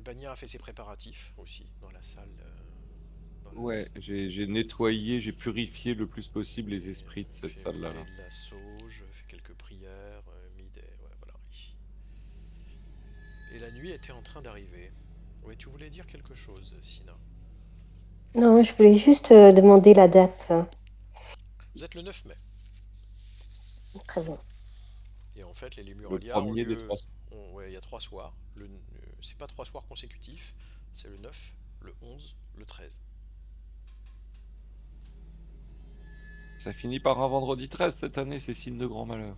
Albania a fait ses préparatifs aussi dans la salle. Dans la, Ouais, s- j'ai nettoyé, j'ai purifié le plus possible les esprits de il cette fait salle-là, huiler là. de la sauge, fait quelques prières, ouais, voilà. Et la nuit était en train d'arriver. Oui, tu voulais dire quelque chose, Sina. Non, je voulais juste demander la date. Vous êtes le 9 mai. Très bien. Et en fait, les Le Lémuralia ont premier des lieu. 3. Ouais, il y a 3 soirs. C'est pas 3 soirs consécutifs. C'est le 9, le 11, le 13. Ça finit par un vendredi 13 cette année, c'est signe de grand malheur.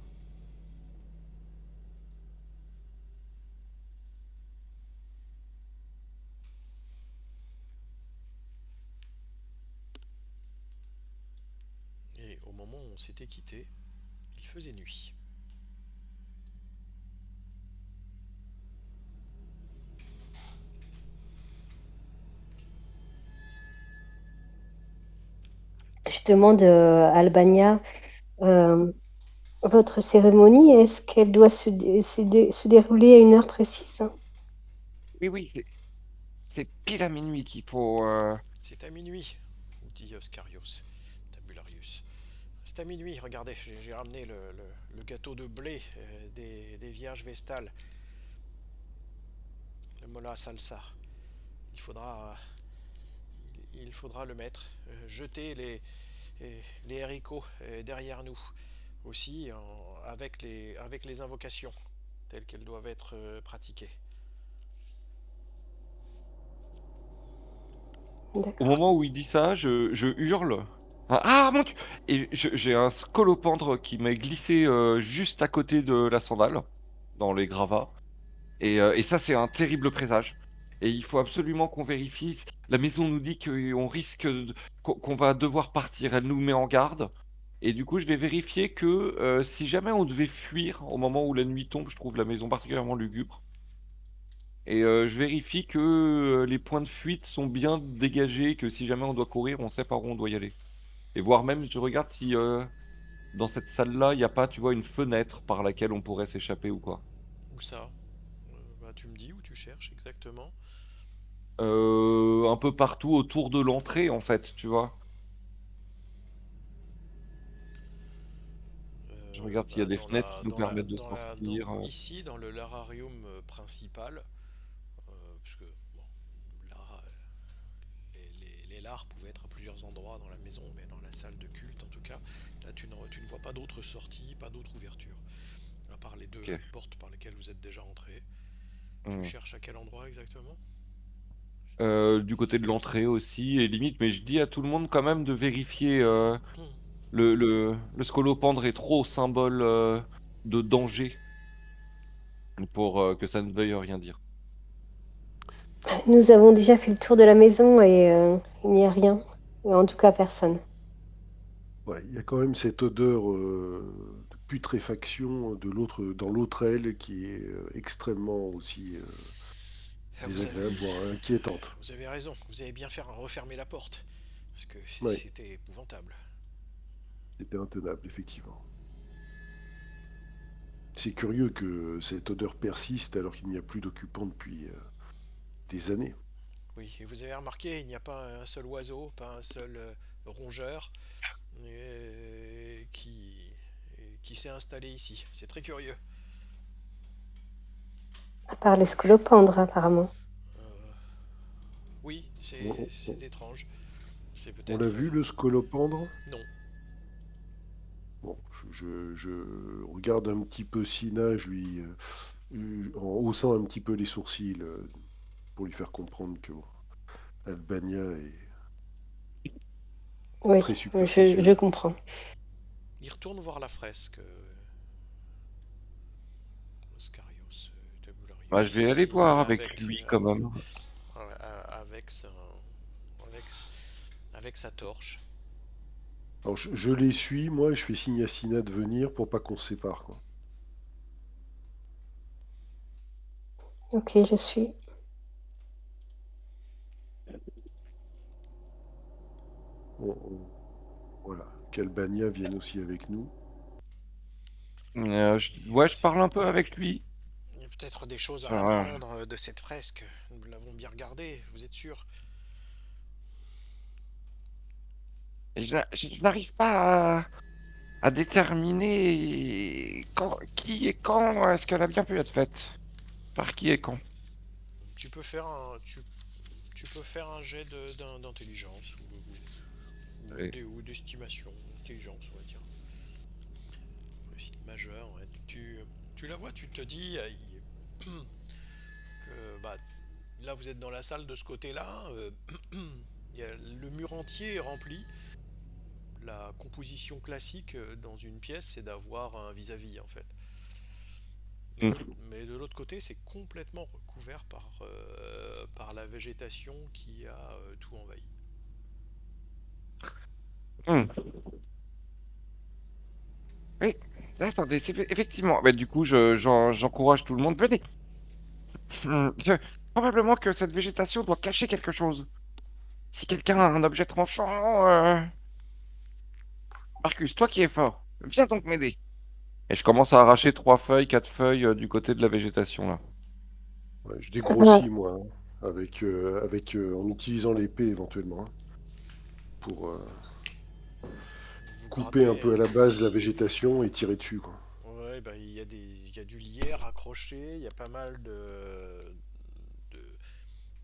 Et au moment où on s'était quitté, il faisait nuit. Je demande à Albania, euh, votre cérémonie, est-ce qu'elle doit se dérouler à une heure précise? Oui, oui, c'est pile à minuit qu'il faut. C'est à minuit, dit Oscarios, Tabularius. C'est à minuit, regardez, j'ai ramené le gâteau de blé des vierges vestales, le mola salsa. Il faudra, il faudra le mettre, jeter les haricots derrière nous, aussi avec les invocations telles qu'elles doivent être pratiquées. Au D'accord. moment où il dit ça, je hurle. Ah mon Dieu! Et j'ai un scolopendre qui m'est glissé juste à côté de la sandale, dans les gravats. Et ça, c'est un terrible présage. Et il faut absolument qu'on vérifie. La maison nous dit qu'on risque, qu'on va devoir partir. Elle nous met en garde. Et du coup, je vais vérifier que si jamais on devait fuir au moment où la nuit tombe, je trouve la maison particulièrement lugubre. Et je vérifie que les points de fuite sont bien dégagés, que si jamais on doit courir, on sait par où on doit y aller. Et voire même, je regarde si dans cette salle-là, il n'y a pas, tu vois, une fenêtre par laquelle on pourrait s'échapper ou quoi. Où ça? Bah, tu me dis où tu cherches exactement. Un peu partout autour de l'entrée, en fait, tu vois. Je regarde s'il y a Bah, des fenêtres qui nous permettent de sortir. ici, dans le lararium principal, puisque bon, l'art- les lards pouvaient être à plusieurs endroits dans la maison, mais dans la salle de culte en tout cas, là tu ne vois pas d'autres sorties, pas d'autres ouvertures, à part les deux Ok. portes par lesquelles vous êtes déjà entré. Tu Hmm. cherches à quel endroit exactement? Du côté de l'entrée aussi, et limite, mais je dis à tout le monde quand même de vérifier. Hmm. Le scolopendre est trop symbole de danger pour que ça ne veuille rien dire. Nous avons déjà fait le tour de la maison et il n'y a rien. En tout cas, personne. Ouais, il y a quand même cette odeur de putréfaction dans l'autre aile qui est extrêmement aussi Ah, désagréable, voire inquiétante. vous avez raison, vous avez bien fait refermer la porte, parce que Oui, c'était épouvantable. c'était intenable, effectivement. C'est curieux que cette odeur persiste alors qu'il n'y a plus d'occupants depuis des années. Oui, et vous avez remarqué, il n'y a pas un seul oiseau, pas un seul rongeur qui s'est installé ici. C'est très curieux. À part les scolopendres, apparemment. Euh, oui, On, c'est on- étrange. C'est on l'a peut-être... vu, le scolopendre? non. Bon, je regarde un petit peu Sina, en haussant un petit peu les sourcils pour lui faire comprendre que bon, Albania est Oui, très je superstitieuse. comprends. Il retourne voir la fresque. Oscarios, Bah, je Tabularius, vais aller voir ici, avec lui quand même. avec, avec, avec sa torche. Alors je les suis, moi, et je fais signe à Sina de venir pour pas qu'on se sépare, quoi. Ok, je suis. Voilà, qu'Albania vienne aussi avec nous. Ouais, je parle un peu avec lui. peut-être des choses à Euh, apprendre de cette fresque. Nous l'avons bien regardée, vous êtes sûr? et je n'arrive pas à déterminer qui et quand est-ce qu'elle a bien pu être faite. Par qui et quand. Tu peux faire tu peux faire un jet d'intelligence Allez. ou d'estimation. Intelligence, on va dire. Réussite majeure. Ouais. Tu la vois, tu te dis que bah, là vous êtes dans la salle de ce côté-là. Le mur entier est rempli. La composition classique dans une pièce, c'est d'avoir un vis-à-vis en fait. Hmm. Mais de l'autre côté, c'est complètement recouvert par la végétation qui a tout envahi. Hmm. Oui, attendez, effectivement. Bah, du coup, j'encourage tout le monde. Venez. Hmm, probablement que cette végétation doit cacher quelque chose. Si quelqu'un a un objet tranchant, Marcus, toi qui es fort, viens donc m'aider. Et je commence à arracher 3 feuilles, 4 feuilles du côté de la végétation là. Ouais, je Euh, dégrossis, moi, hein, en utilisant l'épée éventuellement, hein, pour Vous couper un grattez. peu à la base la végétation et tirer dessus, quoi. Ouais, bah, il y a du lierre accroché, il y a pas mal de,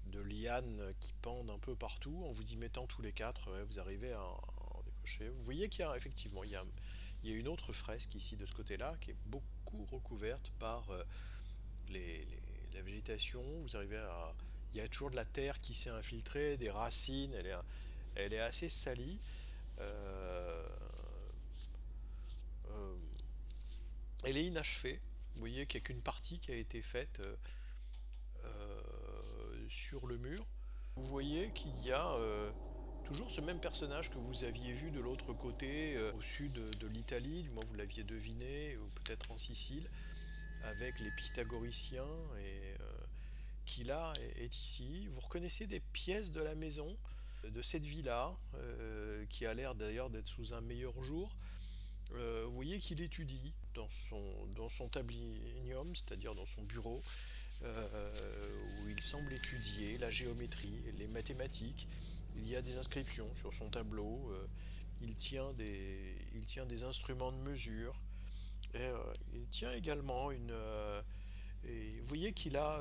de lianes qui pendent un peu partout. En vous y mettant tous les quatre, ouais, vous arrivez à en décocher. Vous voyez qu'il y a effectivement, il y a une autre fresque ici de ce côté-là qui est beaucoup recouverte par la végétation. Vous arrivez à, il y a toujours de la terre qui s'est infiltrée, des racines. Elle est assez salie. Euh, euh, Elle est inachevée. Vous voyez qu'il n'y a qu'une partie qui a été faite sur le mur. Vous voyez qu'il y a toujours ce même personnage que vous aviez vu de l'autre côté, au sud de l'Italie, du moins vous l'aviez deviné, ou peut-être en Sicile, avec les Pythagoriciens, et qui là est ici. Vous reconnaissez des pièces de la maison, de cette villa, qui a l'air d'ailleurs d'être sous un meilleur jour. Vous voyez qu'il étudie dans son tablinium, c'est-à-dire dans son bureau, où il semble étudier la géométrie, les mathématiques. Il y a des inscriptions sur son tableau. Il tient des instruments de mesure. Et, il tient également vous voyez qu'il a.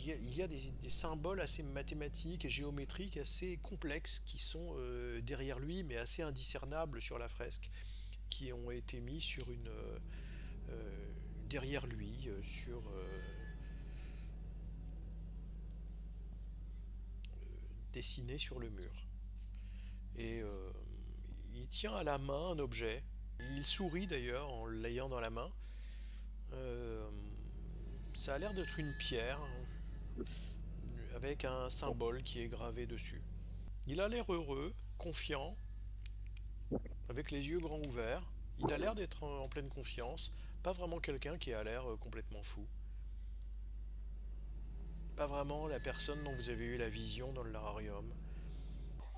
Il y a des symboles assez mathématiques et géométriques assez complexes qui sont derrière lui, mais assez indiscernables sur la fresque, qui ont été mis sur euh, derrière lui, dessiné sur le mur. Et il tient à la main un objet. Il sourit d'ailleurs en l'ayant dans la main. Euh, Ça a l'air d'être une pierre avec un symbole qui est gravé dessus. Il a l'air heureux, confiant, avec les yeux grands ouverts. Il a l'air d'être en pleine confiance. Pas vraiment quelqu'un qui a l'air complètement fou. Pas vraiment la personne dont vous avez eu la vision dans le lararium.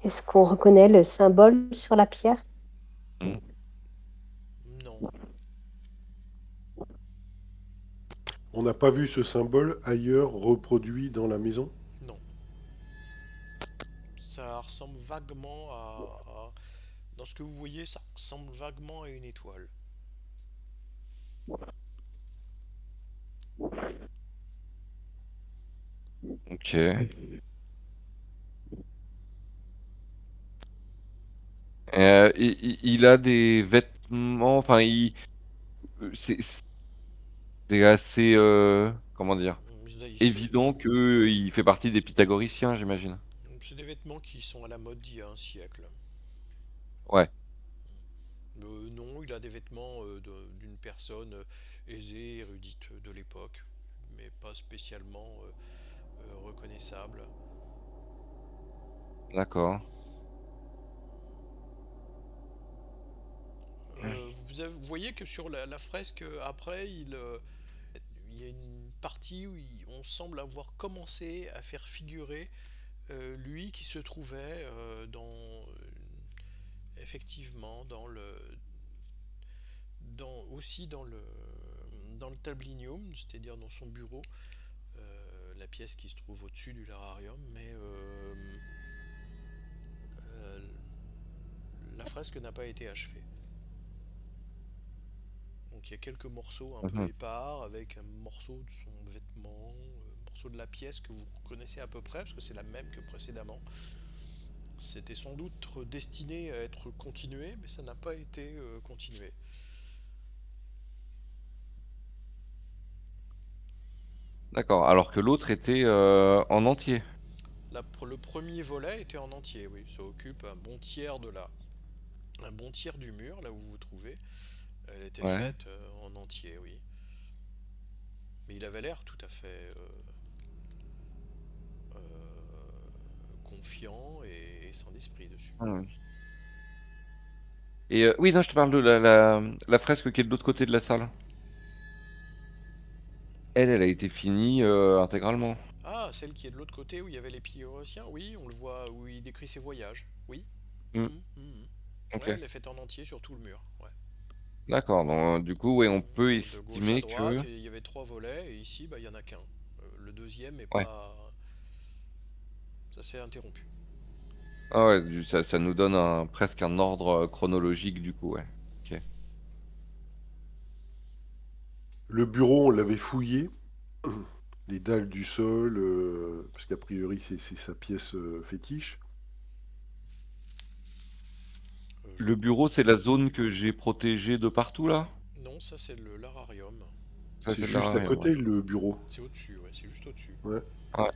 Est-ce qu'on reconnaît le symbole sur la pierre? Hmm. Non, On n'a pas vu ce symbole ailleurs reproduit dans la maison? non. Ça ressemble vaguement dans ce que vous voyez, ça ressemble vaguement à une étoile. Ok. Il a des vêtements, enfin, c'est assez, comment dire, évident que il fait partie des pythagoriciens, j'imagine. C'est des vêtements qui sont à la mode d'il y a un siècle. Ouais, Non, il a des vêtements d'une personne aisée, érudite de l'époque, mais pas spécialement reconnaissable. d'accord. Vous voyez que sur la fresque après, il y a une partie où on semble avoir commencé à faire figurer lui qui se trouvait effectivement aussi dans dans le tablinium, c'est-à-dire dans son bureau, la pièce qui se trouve au-dessus du lararium, mais euh, la fresque n'a pas été achevée. Donc il y a quelques morceaux un peu Mhm. épars avec un morceau de son vêtement, un morceau de la pièce que vous connaissez à peu près parce que c'est la même que précédemment. C'était sans doute destiné à être continué, mais ça n'a pas été continué. D'accord. Alors que l'autre était en entier. Le premier volet était en entier, oui. Ça occupe un bon tiers du mur, là où vous vous trouvez. Elle était Ouais. faite en entier, oui. Mais il avait l'air tout à fait confiant et sans esprit dessus. Hmm. Et oui, non, je te parle de la fresque qui est de l'autre côté de la salle. Elle a été finie intégralement. Ah, celle qui est de l'autre côté où il y avait les Pyrrhusiens, oui, on le voit, où il décrit ses voyages. Oui. Hmm. Mhm, mhm. Ok. Ouais, elle est faite en entier sur tout le mur. Ouais. D'accord. Donc, du coup, ouais, on peut De gauche à estimer droite, que. et il y avait trois volets, et ici, bah, il y en a qu'un. Le deuxième est Ouais. pas. Ça s'est interrompu. Ah ouais, ça nous donne presque un ordre chronologique du coup, ouais. Ok. Le bureau, on l'avait fouillé. Les dalles du sol, parce qu'a priori c'est sa pièce fétiche. Je... Le bureau, c'est la zone que j'ai protégée de partout là? Non, ça c'est le lararium. Ça, C'est c'est de juste à l'arrière, ouais. côté le bureau. C'est au-dessus, ouais, c'est juste au-dessus. Ouais. Ouais,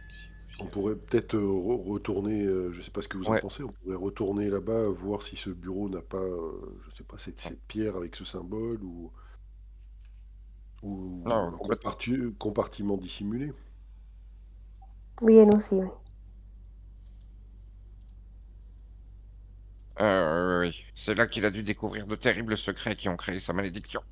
Si vous On y allez. pourrait peut-être retourner, je sais pas ce que vous en ouais. pensez, on pourrait retourner là-bas, voir si ce bureau n'a pas, je sais pas, cette pierre avec ce symbole ou Non, un complètement. compartiment dissimulé. Oui, elle aussi, oui. Oui, oui. C'est là qu'il a dû découvrir de terribles secrets qui ont créé sa malédiction.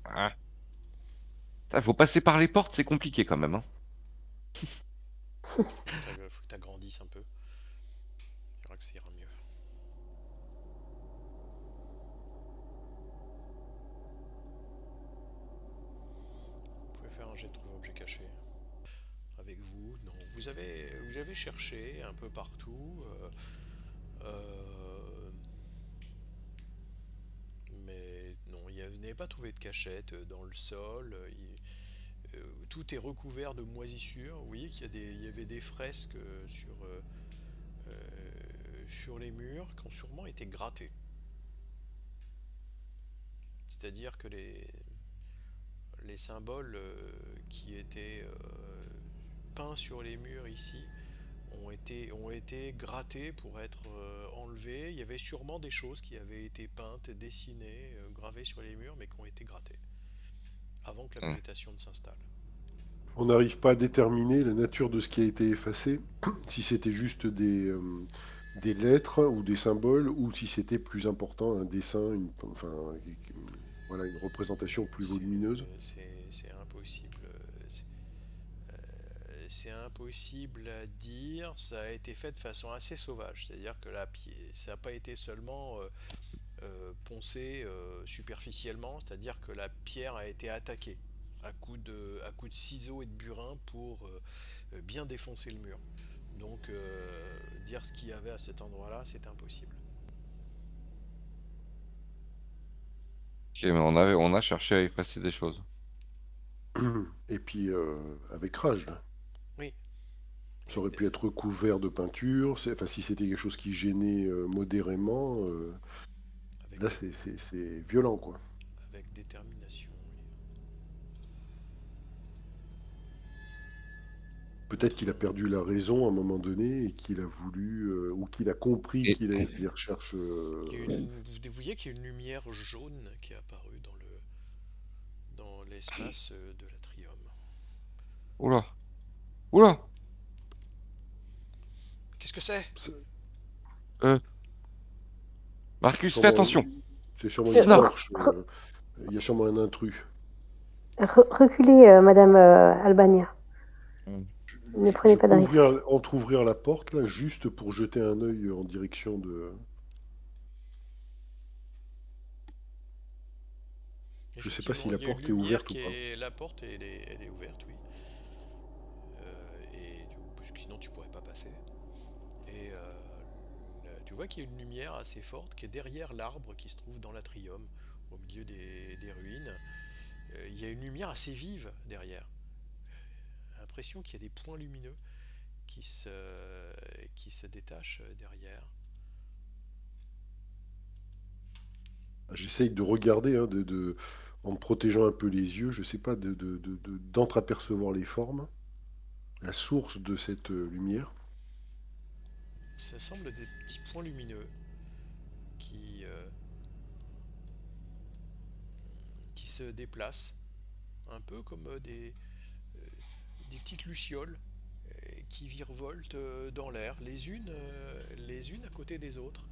Ah. Faut passer par les portes, c'est compliqué quand même, hein. Faut que t'agrandisses un peu. C'est vrai que ça ira mieux. Vous pouvez faire un jet de trouver objet caché avec vous. Non, vous avez cherché un peu partout. Euh, mais non, vous n'avez pas trouvé de cachette dans le sol. Tout est recouvert de moisissures. Vous voyez il y avait des fresques sur les murs qui ont sûrement été grattées. C'est-à-dire que les symboles qui étaient peints sur les murs ici ont été grattés pour être enlevés. Il y avait sûrement des choses qui avaient été peintes, dessinées, gravées sur les murs, mais qui ont été grattées avant que la Hmm. végétation ne s'installe. On n'arrive pas à déterminer la nature de ce qui a été effacé, si c'était juste des lettres ou des symboles, ou si c'était plus important, un dessin, enfin, voilà, une représentation plus volumineuse. C'est impossible. C'est impossible à dire. Ça a été fait de façon assez sauvage. C'est-à-dire que ça n'a pas été seulement poncé superficiellement, c'est-à-dire que la pierre a été attaquée à coups de ciseaux et de burin pour bien défoncer le mur. Donc dire ce qu'il y avait à cet endroit-là, c'est impossible. Ok, mais on a cherché à effacer des choses. Et puis avec rage, là. Oui, Ça avec aurait pu être recouvert de peinture. Enfin, si c'était quelque chose qui gênait modérément, avec, là dé- c'est violent, quoi. avec détermination. Peut-être Votre, qu'il a perdu la raison à un moment donné et qu'il a voulu, ou qu'il a compris Et qu'il avait fait des recherches. vous voyez qu'il y a une lumière jaune qui est apparue dans l'espace de l'atrium. oula, oula. Qu'est-ce que c'est? Euh, C'est Marcus, fais sûrement, attention. c'est sûrement une Sinon, torche. Il y a sûrement un intrus. Reculez, Madame Albania. Ne Je prenez pas de peux risque. entrouvrir la porte là, juste pour jeter un œil en direction de. Je sais pas si Effectivement, la il y a une porte est lumière ouverte ou qui pas. est... La porte, elle est ouverte, oui. Parce que sinon tu pourrais pas passer. Et tu vois qu'il y a une lumière assez forte qui est derrière l'arbre qui se trouve dans l'atrium, au milieu des ruines. Il y a une lumière assez vive derrière. L'impression qu'il y a des points lumineux qui se, qui se détachent derrière. Ah, j'essaye de regarder, hein, en me protégeant un peu les yeux, je sais pas, d'entreapercevoir les formes, la source de cette lumière. Ça semble des petits points lumineux qui, qui se déplacent, un peu comme des petites lucioles qui virevoltent dans l'air, les unes à côté des autres.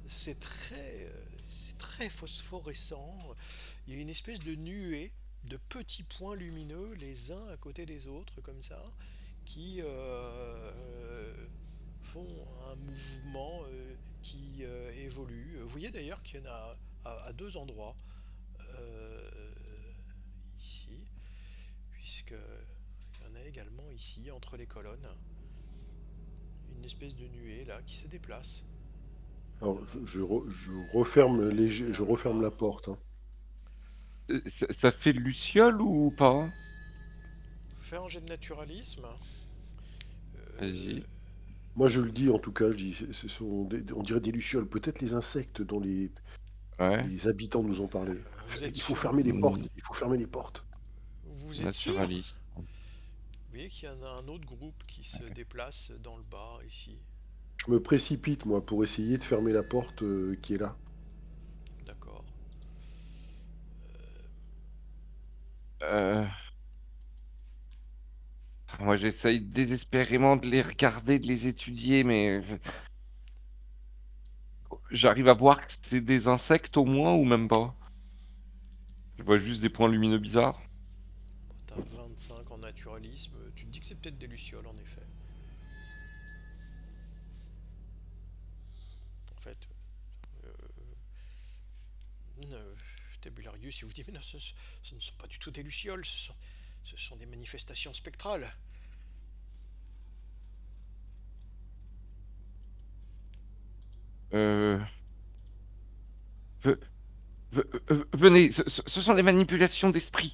C'est très phosphorescent. Il y a une espèce de nuée de petits points lumineux les uns à côté des autres comme ça qui font un mouvement qui évolue. Vous voyez d'ailleurs qu'il y en a à deux endroits euh, ici, puisque il y en a également ici entre les colonnes une espèce de nuée là qui se déplace Alors, je referme je vers le referme bas. la porte, hein. Ça fait luciole ou pas? Faire un jet de naturalisme. Vas-y. Euh, Moi, je le dis en tout cas, je dis, ce sont on dirait des lucioles, peut-être les insectes dont Ouais. les habitants nous ont parlé. vous êtes Il faut sûr? fermer les portes, Hmm, il faut fermer les portes. Vous êtes sûr? Naturaliste. Vous voyez qu'il y en a un autre groupe qui se déplace dans le bas ici. Je me précipite, moi, pour essayer de fermer la porte qui est là. D'accord. Euh, Moi, j'essaye désespérément de les regarder, de les étudier, mais j'arrive à voir que c'est des insectes au moins ou même pas. Je vois juste des points lumineux bizarres. Bon, t'as 25 en naturalisme. Tu te dis que c'est peut-être des lucioles en effet. En fait, euh, Tabularius, il vous dit mais non, ce ne sont pas du tout des lucioles, ce sont des manifestations spectrales. Euh, ve- Venez, ce sont des manipulations d'esprit.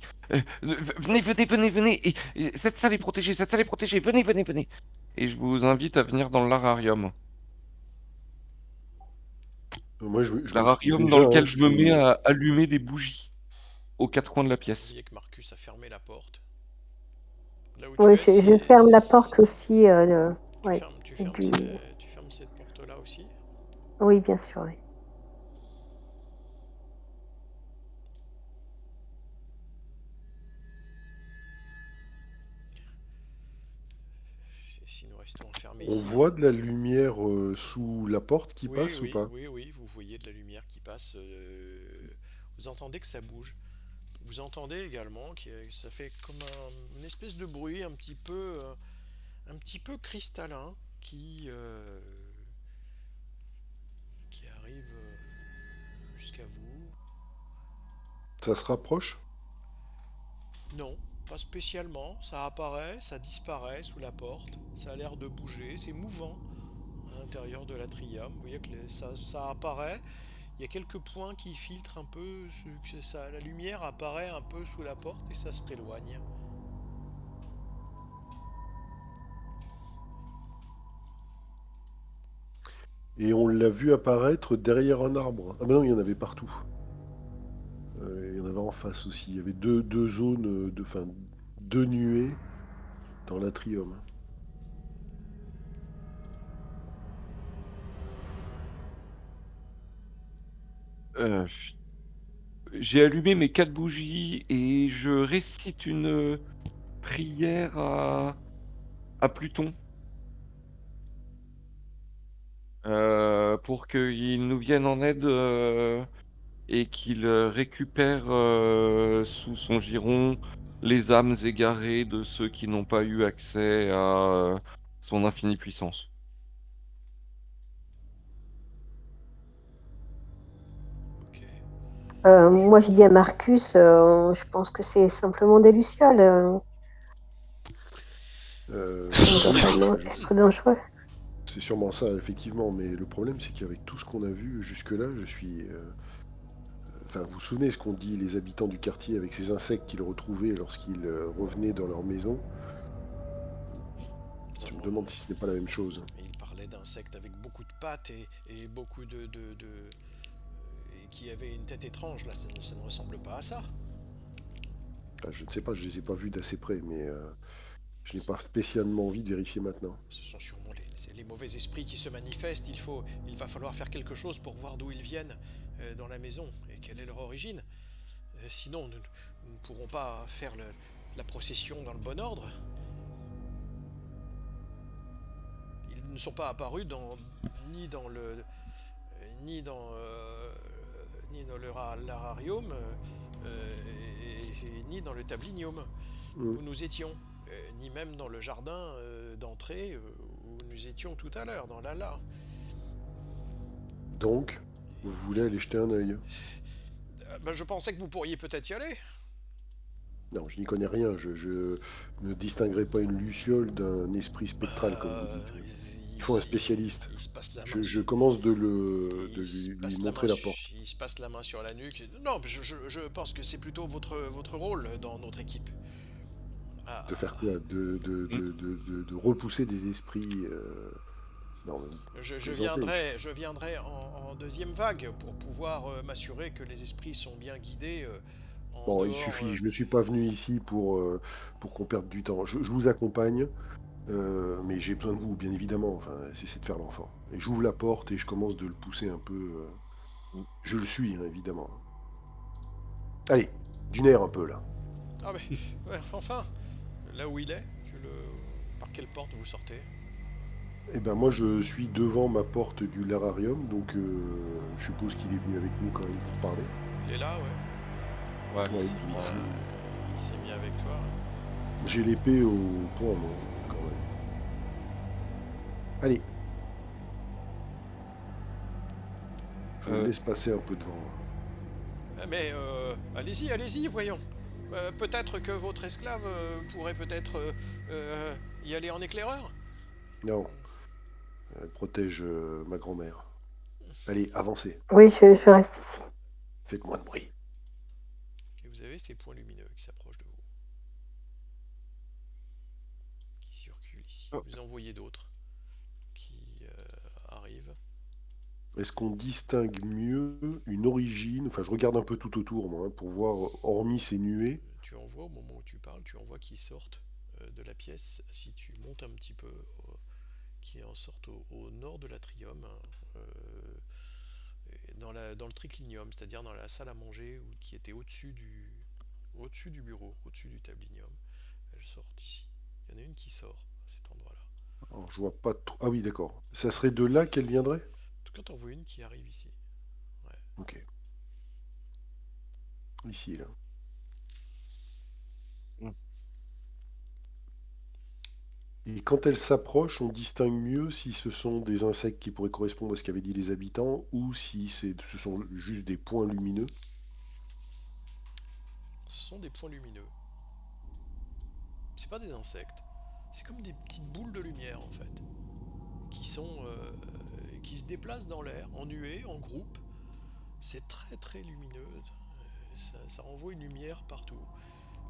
Venez, venez, venez, venez. Et cette salle est protégée, cette salle est protégée. Venez, venez, venez. Et je vous invite à venir dans l'Ararium. Moi, je me trouve L'Ararium dans déjà, hein, lequel je je me mets suis. à allumer des bougies aux quatre coins de la Vous pièce. voyez que Marcus a fermé la porte. Là où tu Oui, es, je ferme la porte aussi. Ouais, du... tu fermes cette porte-là aussi. Oui, bien sûr. Oui. Si nous restons enfermés On ici. voit de la lumière sous la porte qui Oui, passe ou oui, pas? oui, oui, vous voyez de la lumière qui passe. Vous entendez que ça bouge. Vous entendez également que ça fait comme une espèce de bruit un petit peu cristallin qui arrive jusqu'à vous. Ça se rapproche? Non, pas spécialement. Ça apparaît, ça disparaît sous la porte. Ça a l'air de bouger. C'est mouvant à l'intérieur de l'atrium. Vous voyez que ça apparaît. Il y a quelques points qui filtrent un peu. La lumière apparaît un peu sous la porte et ça se rééloigne. Et on l'a vu apparaître derrière un arbre. Ah ben non, il y en avait partout. Il y en avait en face aussi. Il y avait deux zones, enfin, deux nuées dans l'atrium. Euh, j'ai allumé mes quatre bougies et je récite une prière à Pluton pour qu'il nous vienne en aide et qu'il récupère sous son giron les âmes égarées de ceux qui n'ont pas eu accès à son infinie puissance. Ok. Moi, je dis à Marcus, je pense que c'est simplement des lucioles. Ça ne doit pas être dangereux. C'est sûrement ça, effectivement, mais le problème, c'est qu'avec tout ce qu'on a vu jusque-là, je suis... Enfin, vous vous souvenez ce qu'ont dit les habitants du quartier avec ces insectes qu'ils retrouvaient lorsqu'ils revenaient dans leur maison? Je me Seulement, demande si ce n'est pas la même chose. il parlait d'insectes avec beaucoup de pattes et beaucoup et qui avaient une tête étrange. Là, ça ne ressemble pas à ça. Ah, je ne sais pas, je les ai pas vus d'assez près, mais je n'ai pas spécialement envie de vérifier maintenant. Ce sont sûrement c'est les mauvais esprits qui se manifestent. Il va falloir faire quelque chose pour voir d'où ils viennent dans la maison et quelle est leur origine. Sinon, nous ne pourrons pas faire la procession dans le bon ordre. Ils ne sont pas apparus ni dans le ni dans ni dans l'Ararium ni dans le Tablinium Hmm. où nous étions, ni même dans le jardin d'entrée où nous étions tout à l'heure, dans l'Ala. Donc, vous voulez aller jeter un œil? Je pensais que vous pourriez peut-être y aller. Non, je n'y connais rien, je ne distinguerai pas une luciole d'un esprit spectral, comme vous dites. Il faut un spécialiste. Il se passe la main. Je commence de Il se lui passe la montrer main la porte. il se passe la main sur la nuque. Non, je pense que c'est plutôt votre rôle dans notre équipe. Ah, De faire quoi? Hmm. De repousser des esprits... Non, mais vous plaisantez. je viendrai en deuxième vague pour pouvoir m'assurer que les esprits sont bien guidés en Bon, il dehors. suffit, je ne suis pas venu ici pour qu'on perde du temps. Je vous accompagne, mais j'ai besoin de vous, bien évidemment. Enfin, cessez de faire l'enfant. Et j'ouvre la porte et je commence de le pousser un peu. Je le suis, hein, évidemment. Allez, du nerf un peu, là. Ah mais ouais, enfin, là où il est, par quelle porte vous sortez? Eh ben, moi, je suis devant ma porte du lararium, donc je suppose qu'il est venu avec nous quand même pour parler. Il est là, ouais. Ouais. Il Ouais, s'est mis, il s'est mis avec toi. j'ai l'épée au poing, moi, quand même. Allez. Je le Euh, laisse passer un peu devant. Mais allez-y, voyons. Peut-être que votre esclave pourrait peut-être y aller en éclaireur. Non, elle protège ma grand-mère. Allez, avancez. Oui, je reste ici. Faites moins de bruit. Et vous avez ces points lumineux qui s'approchent de vous, qui circulent ici. oh, Vous en voyez d'autres qui arrivent. Est-ce qu'on distingue mieux une origine? Enfin, je regarde un peu tout autour, moi, hein, pour voir, hormis ces nuées. Tu en vois au moment où tu parles, tu en vois qui sortent de la pièce. Si tu montes un petit peu, qui en sortent au nord de l'atrium, dans le triclinium, c'est-à-dire dans la salle à manger qui était au-dessus du bureau, au-dessus du tablinium. Elles sortent ici. Il y en a une qui sort à cet endroit-là. Alors, je vois pas trop. Ah oui, d'accord. Ça serait de là qu'elle viendrait? En tout cas, t'en vois une qui arrive ici. Ouais. Ok. Ici, là. hmm. Et quand elle s'approche, on distingue mieux si ce sont des insectes qui pourraient correspondre à ce qu'avaient dit les habitants ou si ce sont juste des points lumineux. Ce sont des points lumineux. C'est pas des insectes. C'est comme des petites boules de lumière en fait, qui se déplacent dans l'air, en nuée, en groupe. C'est très très lumineux. Ça envoie une lumière partout.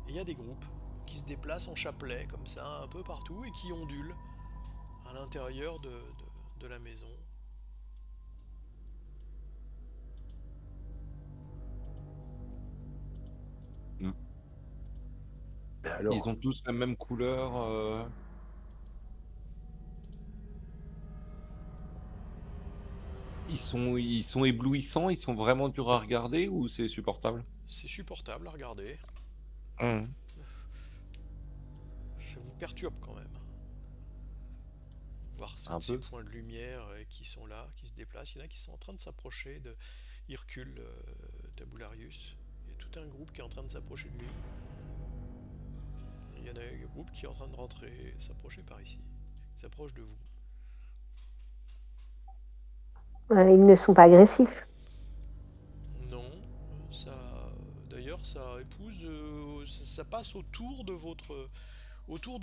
Et il y a des groupes qui se déplacent en chapelet comme ça, un peu partout, et qui ondulent à l'intérieur de la maison. Hmm. Mais Ils alors, ont tous la même couleur. Ils sont éblouissants, ils sont vraiment durs à regarder ou c'est supportable? C'est supportable à regarder. Hmm. Ça vous perturbe quand même. Voir Un ces peu. points de lumière qui sont là, qui se déplacent. Il y en a qui sont en train de s'approcher de Hercule Tabularius. Il y a tout un groupe qui est en train de s'approcher de lui. Il y en a un groupe qui est en train de rentrer, s'approcher par ici. Il s'approche de vous. Ils ne sont pas agressifs. Non, ça. D'ailleurs, ça épouse. Ça passe autour de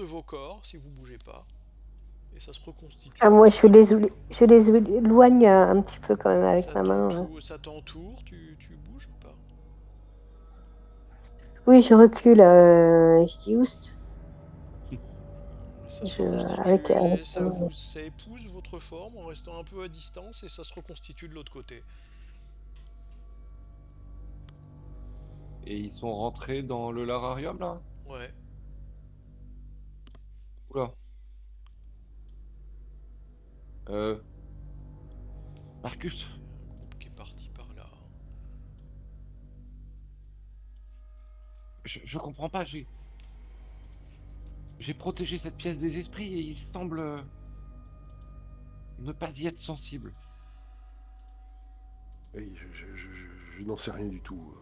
vos corps si vous bougez pas. Et ça se reconstitue. Ah, moi, je les éloigne un petit peu quand même avec ma main. Ça t'entoure, tu bouges ou pas? Oui, je recule. Je dis oust. Ça se Je- reconstitue avec- et avec ça, ma main. ça épouse votre forme en restant un peu à distance et ça se reconstitue de l'autre côté. Et ils sont rentrés dans le lararium là? Ouais. Oula. Marcus, Il y a un groupe qui est parti par là. je comprends pas, j'ai protégé cette pièce des esprits et il semble ne pas y être sensible. Et je n'en sais rien du tout.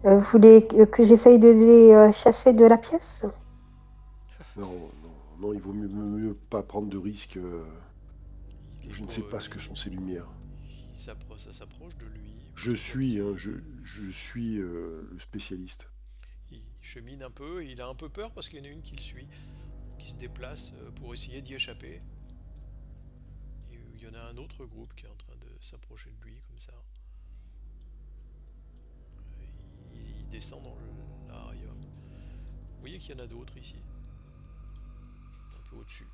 Vous voulez que j'essaye de les chasser de la pièce? Non, il vaut mieux pas prendre de risques. Je ne sais pas ce que sont ces lumières. Ça s'approche de lui. Je petit à suis, petit. hein, je suis le spécialiste. Il chemine un peu et il a un peu peur parce qu'il y en a une qui le suit, qui se déplace pour essayer d'y échapper. Et il y en a un autre groupe qui est en train de s'approcher de lui comme ça. Il descend dans l'arium. Vous voyez qu'il y en a d'autres ici. Un peu au-dessus.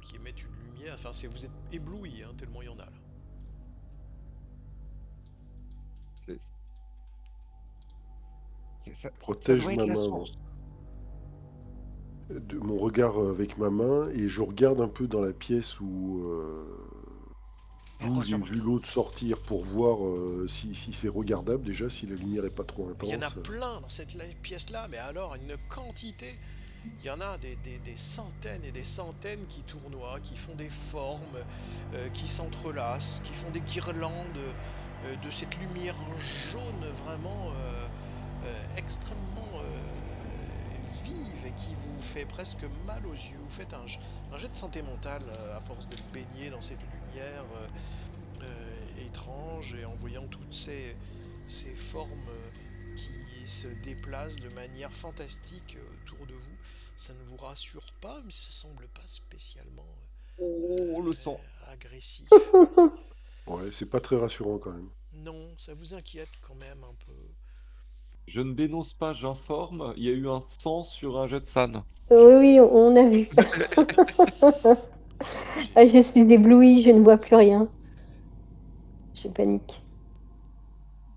Qui émettent une lumière. Enfin, vous êtes ébloui, hein, tellement il y en a là. Ça Protège doit être ma la main. source. De mon regard avec ma main et je regarde un peu dans la pièce où j'ai vu l'autre sortir pour voir si c'est regardable déjà, si la lumière est pas trop intense. Il y en a plein dans cette pièce-là, mais alors une quantité. Il y en a des centaines et des centaines qui tournoient, qui font des formes, qui s'entrelacent, qui font des guirlandes de cette lumière jaune vraiment extrêmement vive et qui vous fait presque mal aux yeux. Vous faites un jet de santé mentale à force de baigner dans cette lumière étrange et en voyant toutes ces formes qui se déplacent de manière fantastique autour de vous. Ça ne vous rassure pas, mais ça semble pas spécialement Oh, le sang. agressif. Ouais, c'est pas très rassurant quand même. Non, ça vous inquiète quand même un peu. Je ne dénonce pas, j'informe. Il y a eu un sang sur un jet de San. Oui, on a vu. Ah, je suis éblouie, je ne vois plus rien. Je panique.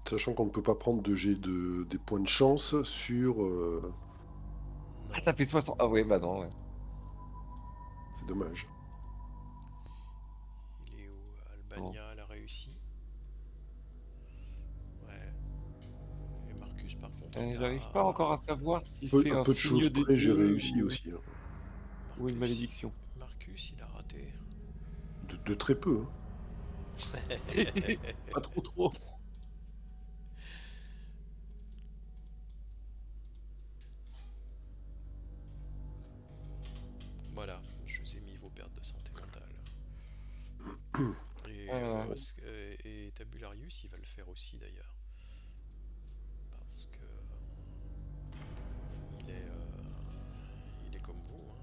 Sachant qu'on ne peut pas prendre des points de chance sur... Ah, ça fait 60. Ah ouais, bah non, ouais. C'est dommage. Il est où? Albania, elle a réussi. Ouais. Et Marcus, par contre, il J'arrive a... pas encore à savoir si Un c'est un peu de signe choses des près, j'ai dieux réussi aussi. Hein. ou une malédiction. Marcus, il a raté. De très peu. Hein. Pas trop. Voilà, je vous ai mis vos pertes de santé mentale. Et Tabularius, il va le faire aussi d'ailleurs. Parce que il est comme vous. Hein.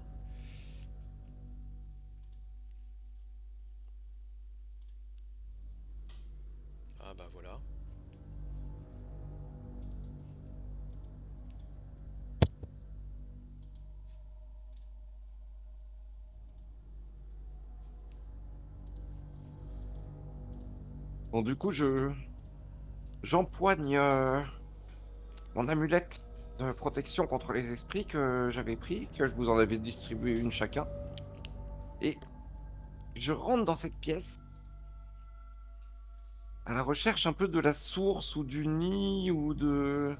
Ah bah voilà. Bon, du coup, j'empoigne mon amulette de protection contre les esprits que j'avais pris, que je vous en avais distribué une chacun. Et je rentre dans cette pièce à la recherche un peu de la source ou du nid ou de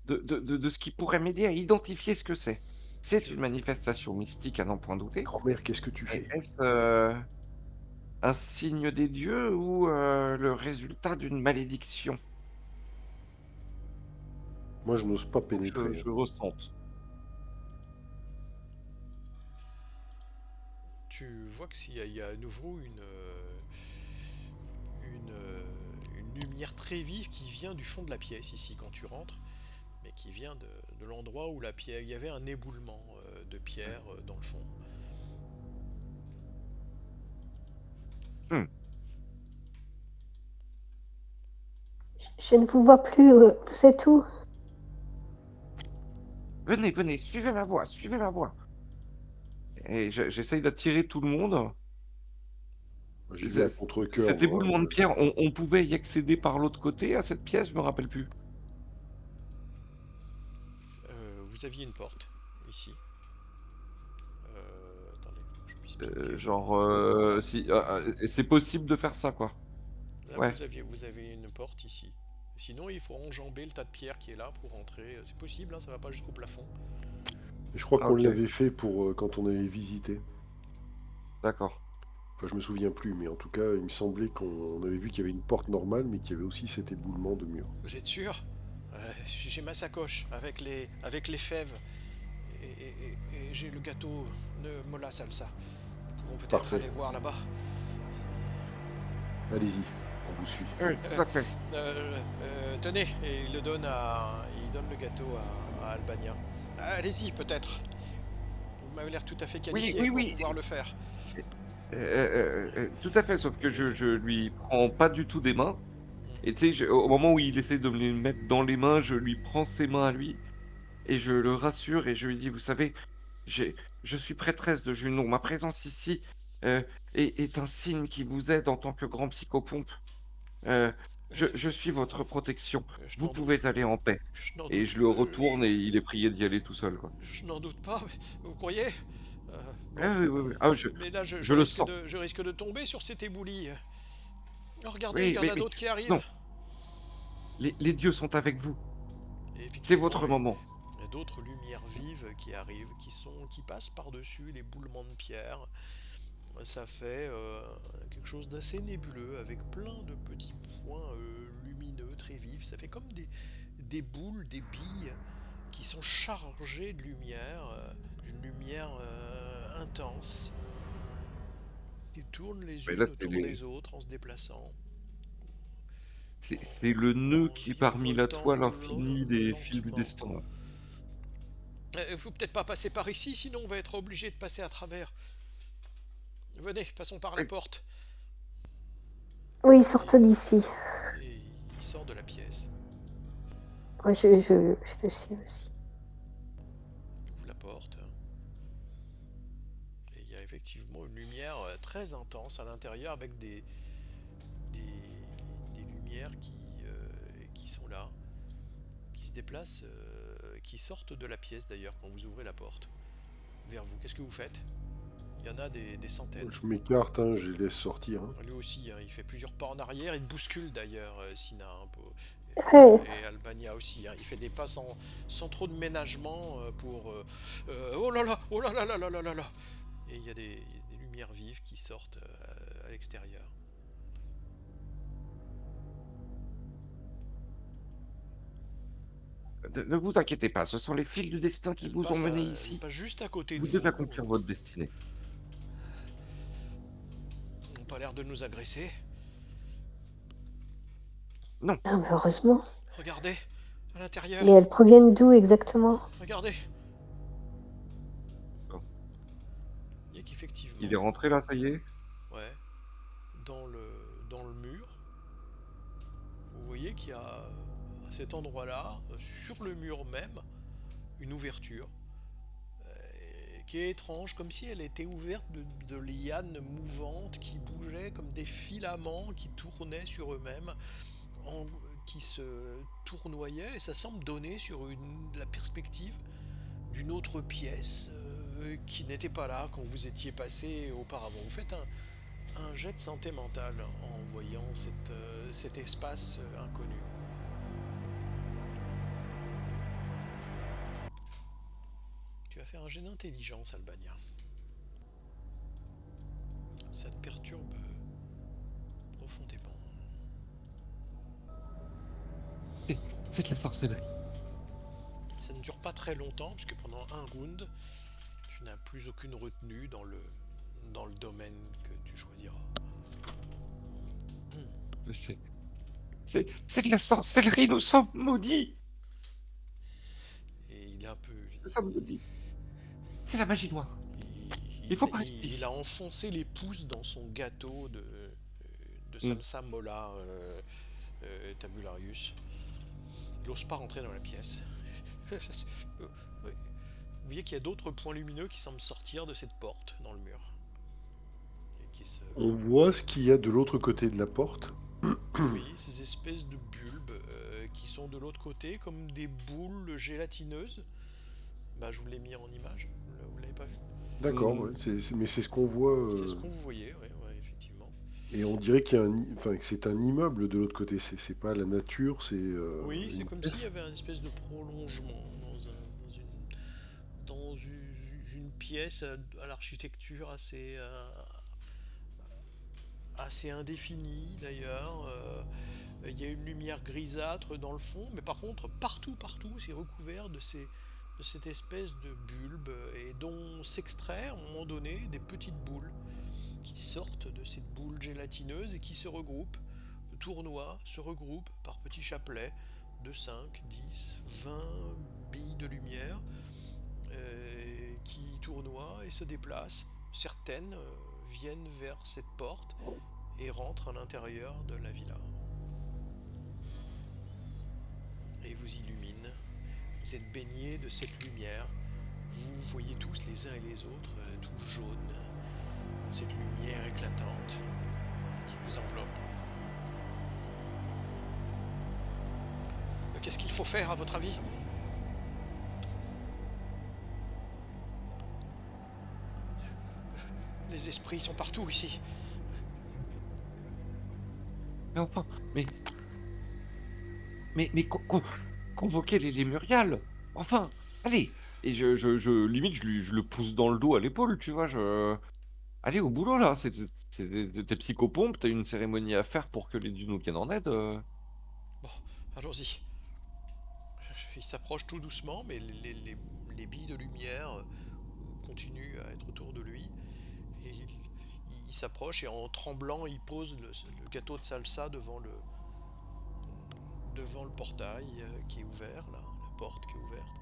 ce qui pourrait m'aider à identifier ce que c'est. C'est une manifestation mystique à n'en point douter. Grand-mère, qu'est-ce que tu Mais fais? est-ce un signe des dieux ou le résultat d'une malédiction? Moi, je n'ose pas Je pénétrer, hein. je ressente. Tu vois que il y a à nouveau une lumière très vive qui vient du fond de la pièce ici quand tu rentres, mais qui vient de l'endroit où la pierre, il y avait un éboulement de pierre dans le fond. Mmh. Je ne vous vois plus. Vous êtes où? Venez, venez, suivez ma voix et j'essaye d'attirer tout le monde. Moi, j'y vais Ce à contre-cœur, Cet moi, éboulement de pierre, on pouvait y accéder par l'autre côté à cette pièce? Je me rappelle plus. Vous aviez une porte ici. Attendez, que je puisse cliquer. Genre, Voilà. si, c'est possible de faire ça, quoi? Là, Ouais. vous avez une porte ici. Sinon, il faut enjamber le tas de pierres qui est là pour rentrer. C'est possible, hein, ça va pas jusqu'au plafond. Et je crois Ah qu'on OK, l'avait fait pour quand on avait visité. d'accord. Enfin, je me souviens plus, mais en tout cas, il me semblait qu'on avait vu qu'il y avait une porte normale, mais qu'il y avait aussi cet éboulement de mur. Vous êtes sûr? J'ai ma sacoche avec les fèves et j'ai le gâteau de mola salsa. Nous pouvons peut-être Parfait. aller voir là-bas. Allez-y, on vous suit. Oui, Euh, tout à fait. Tenez, et il donne le gâteau à Albania. Allez-y, peut-être. Vous m'avez l'air tout à fait Oui, qualifié oui, pour oui, pouvoir le faire. tout à fait, sauf que je lui prends pas du tout des mains et tu sais, au moment où il essaie de me les mettre dans les mains, je lui prends ses mains à lui et je le rassure et je lui dis: «Vous savez, j'ai je suis prêtresse de Junon. Ma présence ici, heu, est un signe qui vous aide en tant que grand psychopompe. Heu, je suis votre protection. Je Vous n'en doute, pouvez aller en paix» je n'en et doute, je le retourne et il est prié d'y aller tout seul, quoi. je n'en doute pas. Vous croyez? Bon, Ah oui, oui, oui. Ah, mais là, je le sens. je risque de tomber sur cet éboulis. Oh, regardez, il Oui, y en mais a d'autres qui non, arrivent. les dieux sont avec vous. Et C'est effectivement, votre moment. il y a d'autres lumières vives qui arrivent, qui passent par-dessus les boulements de pierre. Ça fait quelque chose d'assez nébuleux, avec plein de petits points lumineux très vifs. Ça fait comme des boules, des billes qui sont chargées de lumière, d'une lumière intense. Ils tournent les Mais là, unes autour des autres en se déplaçant, c'est le nœud en qui est parmi la virevoltant toile infinie des fils du lentement. destin, là. Faut peut-être pas passer par ici, sinon on va être obligé de passer à travers. Venez, passons par la Oui, porte. Oui, Et, sortez d'ici. et il sort de la pièce. Moi, je le sais aussi. Il ouvre la porte. Et il y a effectivement une lumière très intense à l'intérieur avec des lumières qui sont là, qui se déplacent, qui sortent de la pièce d'ailleurs quand vous ouvrez la porte vers vous. Qu'est-ce que vous faites? Il y en a des centaines. Je m'écarte, hein, je les laisse sortir, hein. Lui aussi, hein, il fait plusieurs pas en arrière, il bouscule d'ailleurs Sina un peu. Hey, Et Albania aussi, hein. Il fait des pas sans trop de ménagement pour... oh là là, oh là là là là là là là. Et il y a des lumières vives qui sortent à l'extérieur. ne vous inquiétez pas, ce sont les fils du destin qui vous ont mené Elle ici. passe juste à côté de Vous devez vous. accomplir votre destinée. Ils n'ont pas l'air de nous agresser. Non, ah, mais heureusement. Regardez, à l'intérieur. Mais elles proviennent d'où exactement? Regardez. non. Il y a qu'effectivement, Il est rentré là, ça y est? ouais, dans le mur, vous voyez qu'il y a à cet endroit-là, sur le mur même, une ouverture qui est étrange, comme si elle était ouverte de lianes mouvantes qui bougeaient comme des filaments qui tournaient sur eux-mêmes, qui se tournoyaient, et ça semble donner sur la perspective d'une autre pièce qui n'était pas là quand vous étiez passé auparavant. Vous faites un jet de santé mentale en voyant cet espace inconnu. Tu vas faire un jet d'intelligence, Albania. Ça te perturbe profondément. C'est de la sorcellerie. Ça ne dure pas très longtemps, puisque pendant un round, tu n'as plus aucune retenue dans le domaine que tu choisiras. C'est c'est de la sorcellerie, nous sommes maudits. Et il est un peu... Nous sommes maudits. C'est la magie noire. Il, Il faut pas il a enfoncé les pouces dans son gâteau de Samsa Mola Tabularius. Il n'ose pas rentrer dans la pièce. Vous voyez qu'il y a d'autres points lumineux qui semblent sortir de cette porte dans le mur. Et qui se... On voit ce qu'il y a de l'autre côté de la porte. Oui, ces espèces de bulbes qui sont de l'autre côté, comme des boules gélatineuses. Bah, je vous l'ai mis en image, vous l'avez pas vu? D'accord, Mm. ouais, mais c'est ce qu'on voit. C'est ce qu'on vous voyez, ouais, effectivement. Et on dirait qu'il y a enfin, que c'est un immeuble de l'autre côté. C'est pas la nature, c'est Oui, c'est une comme pièce. s'il y avait un espèce de prolongement dans une pièce à l'architecture assez indéfinie d'ailleurs. Il y a une lumière grisâtre dans le fond, mais par contre, partout, c'est recouvert de cette espèce de bulbe et dont s'extraient à un moment donné des petites boules qui sortent de cette boule gélatineuse et qui se regroupent, tournoient, se regroupent par petits chapelets de 5, 10, 20 billes de lumière qui tournoient et se déplacent. Certaines viennent vers cette porte et rentrent à l'intérieur de la villa. Et vous illuminent. Vous êtes baignés de cette lumière. Vous voyez tous les uns et les autres tout jaunes. Cette lumière éclatante qui vous enveloppe. Qu'est-ce qu'il faut faire à votre avis? Les esprits sont partout ici. Mais enfin, convoquez les Muriales. Enfin, allez. Et limite, je le pousse dans le dos à l'épaule, tu vois. Allez au boulot là. T'es psychopompes, t'as une cérémonie à faire pour que les dieux nous viennent en aide. Bon, allons-y. Il s'approche tout doucement, mais les billes de lumière continuent à être autour de lui. Et il s'approche et en tremblant, il pose le gâteau de salsa devant le portail qui est ouvert, là, la porte qui est ouverte.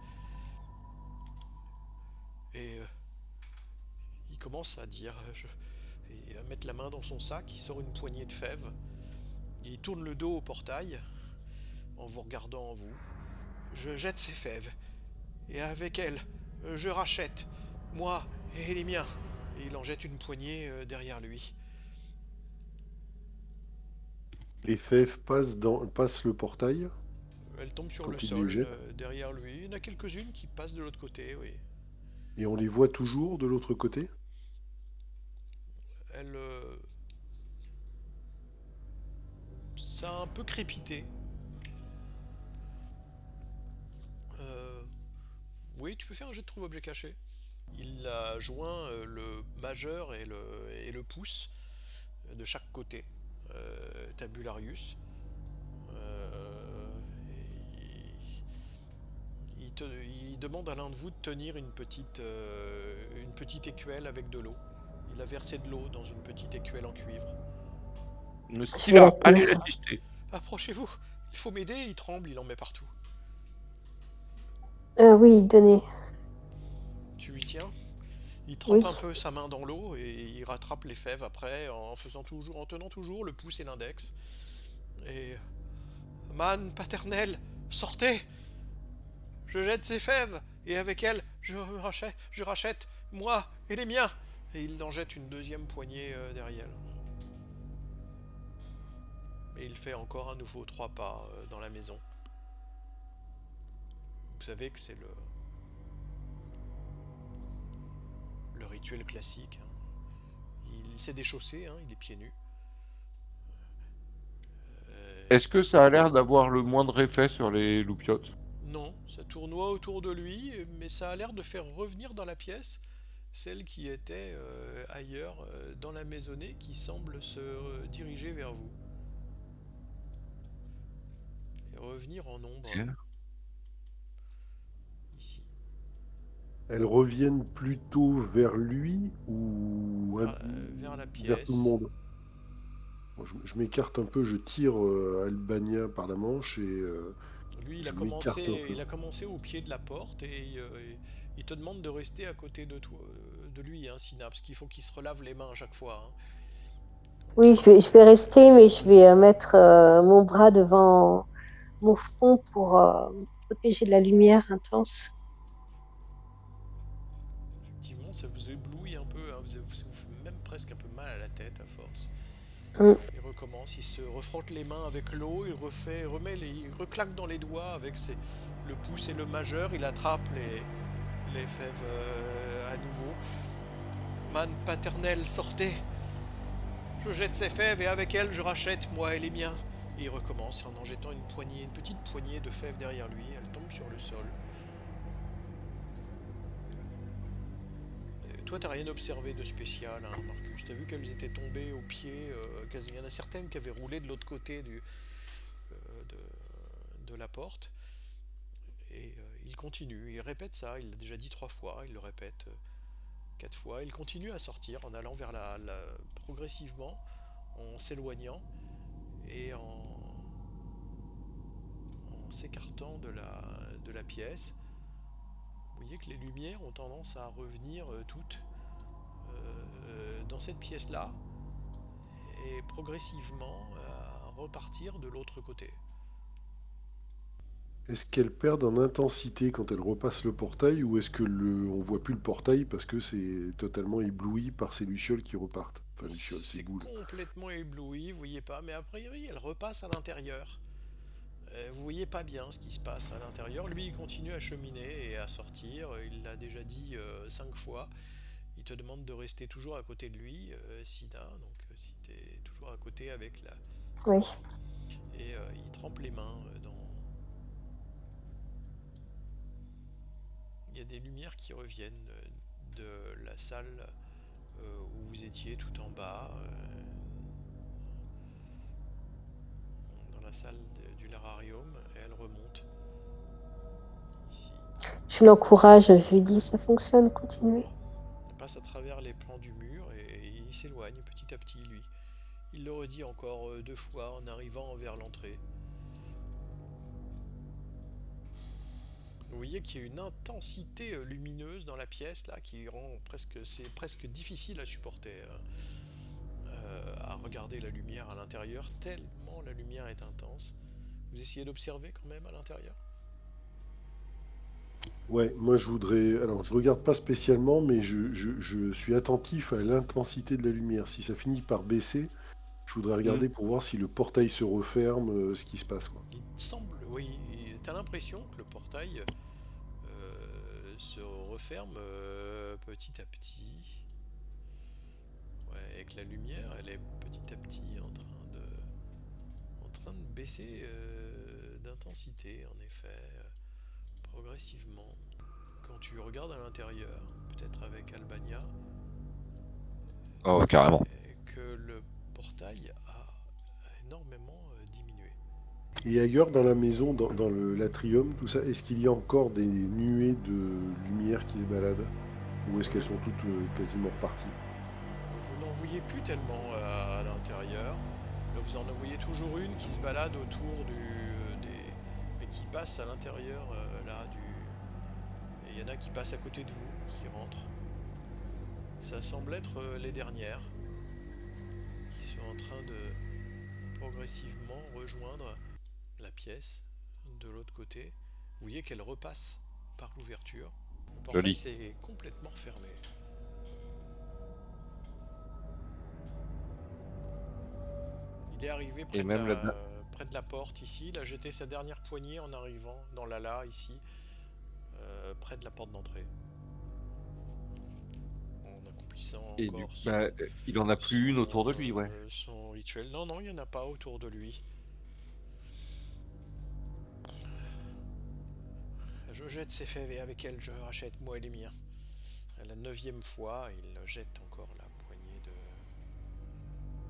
Et il commence à dire, et à mettre la main dans son sac, il sort une poignée de fèves. Il tourne le dos au portail en vous regardant en vous. Je jette ces fèves, et avec elles, je rachète, moi et les miens. Et il en jette une poignée derrière lui. Les fèves passent le portail. Elle tombe sur Quand le il les sol jette. derrière lui. Il y en a quelques-unes qui passent de l'autre côté, oui. Et on les voit toujours de l'autre côté. Elle... ça a un peu crépité. Oui, tu peux faire un jet de trouve objet caché. Il a joint le majeur et le pouce de chaque côté. Tabularius. Il demande à l'un de vous de tenir une petite écuelle avec de l'eau. Il a versé de l'eau dans une petite écuelle en cuivre. Le Je style, vais la allez tenir. la tester. Approchez-vous, il faut m'aider, il tremble, il en met partout. Oui, donnez. Tu lui tiens? Il trempe Oui. un peu sa main dans l'eau et il rattrape les fèves après en tenant toujours le pouce et l'index. Et manne paternelle, sortez! Je jette ces fèves et avec elles je rachète moi et les miens. Et il en jette une deuxième poignée derrière. Et il fait encore un nouveau 3 pas dans la maison. Vous savez que c'est le rituel classique. Il s'est déchaussé, il est pieds nus. Est-ce que ça a l'air d'avoir le moindre effet sur les loupiotes? Non, ça tournoie autour de lui, mais ça a l'air de faire revenir dans la pièce celle qui était ailleurs dans la maisonnée qui semble se diriger vers vous et revenir en ombre Ok. ici, Elles reviennent plutôt vers lui ou vers la vers tout le pièce. monde? Moi, je m'écarte un peu, je tire Albania par la manche et Lui, je m'écarte un peu. il a commencé au pied de la porte et il te demande de rester à côté de toi, de lui, hein, Sina, parce qu'il faut qu'il se relave les mains à chaque fois, hein. Donc, Oui, je vais rester, mais je vais mettre mon bras devant mon front pour protéger de la lumière intense. effectivement, ça vous éblouit un peu, hein, ça vous fait même presque un peu mal à la tête à force. Mm. Il recommence, il se refrotte les mains avec l'eau, il reclaque dans les doigts avec le pouce et le majeur, il attrape les fèves à nouveau. Manne paternelle, sortez! Je jette ces fèves et avec elles je rachète, moi et les miens. Et il recommence en jetant une petite poignée de fèves derrière lui, elle tombe sur le sol. Toi, t'as rien observé de spécial, hein, Marcus. T'as vu qu'elles étaient tombées au pied, il y en a certaines qui avaient roulé de l'autre côté de la porte. Et il continue, il répète ça, il l'a déjà dit 3 fois, il le répète 4 fois. Il continue à sortir en allant vers progressivement, en s'éloignant et en s'écartant de la pièce. Vous voyez que les lumières ont tendance à revenir toutes dans cette pièce-là et progressivement à repartir de l'autre côté. Est-ce qu'elles perdent en intensité quand elles repassent le portail ou est-ce que on voit plus le portail parce que c'est totalement ébloui par ces lucioles qui repartent? Enfin, lucioles, ces C'est boules. complètement ébloui, vous voyez pas, mais a priori elle repasse à l'intérieur. Vous voyez pas bien ce qui se passe à l'intérieur. Lui, il continue à cheminer et à sortir. Il l'a déjà dit 5 fois. Il te demande de rester toujours à côté de lui, Sina. Donc, si tu es toujours à côté avec la. Oui. Et il trempe les mains dans. Il y a des lumières qui reviennent de la salle où vous étiez tout en bas, dans la salle du lararium, et elles remontent ici. Je l'encourage, je lui dis, ça fonctionne, continuez. Il passe à travers les plans du mur et il s'éloigne petit à petit, lui. Il le redit encore 2 fois en arrivant vers l'entrée. Vous voyez qu'il y a une intensité lumineuse dans la pièce là qui rend c'est presque difficile à supporter, à regarder la lumière à l'intérieur tellement la lumière est intense. Vous essayez d'observer quand même à l'intérieur. Ouais, moi je voudrais. Alors, je regarde pas spécialement, mais je suis attentif à l'intensité de la lumière. Si ça finit par baisser, je voudrais Hmm. regarder pour voir si le portail se referme, ce qui se passe, quoi. Il semble, oui, t'as l'impression que le portail se referme petit à petit. Ouais, et que la lumière, elle est petit à petit en train de baisser d'intensité, en effet, progressivement. Quand tu regardes à l'intérieur, peut-être avec Albania, Oh, carrément. que le portail a énormément diminué. Et ailleurs dans la maison, dans l'atrium, tout ça, est-ce qu'il y a encore des nuées de lumière qui se baladent? Ou est-ce qu'elles Euh, sont toutes quasiment reparties? vous n'en voyez plus tellement à l'intérieur. Vous en voyez toujours une qui se balade autour mais qui passe à l'intérieur là du. Et il y en a qui passent à côté de vous, qui rentrent. Ça semble être les dernières qui sont en train de progressivement rejoindre la pièce de l'autre côté. Vous voyez qu'elle repasse par l'ouverture. Le portail Joli. s'est complètement fermé. Il est arrivé Et même la... près de la porte ici. Il a jeté sa dernière poignée en arrivant dans l'ala ici, près de la porte d'entrée. En accomplissant Et du encore bah, il en a plus une autour de lui, ouais. son rituel. Non, non, il n'y en a pas autour de lui. Je jette ses fèves et avec elles je rachète moi et les miens. À la 9e fois, il jette encore la poignée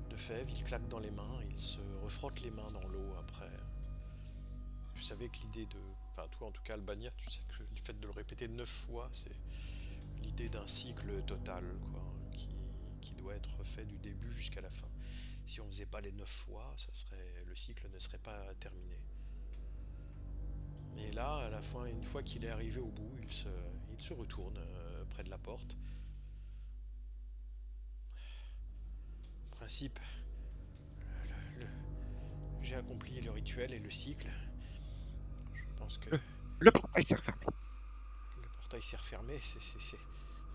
de fèves, il claque dans les mains, il se refrotte les mains dans l'eau après. Tu savais que l'idée de... Enfin, toi en tout cas, Albania, tu sais que le fait de le répéter 9 fois, c'est l'idée d'un cycle total, quoi, qui doit être fait du début jusqu'à la fin. Si on faisait pas les 9 fois, le cycle ne serait pas terminé. Et là, à la fin, une fois qu'il est arrivé au bout, il se retourne près de la porte. En principe, le- j'ai accompli le rituel et le cycle. Je pense que Le portail s'est refermé. le portail s'est refermé.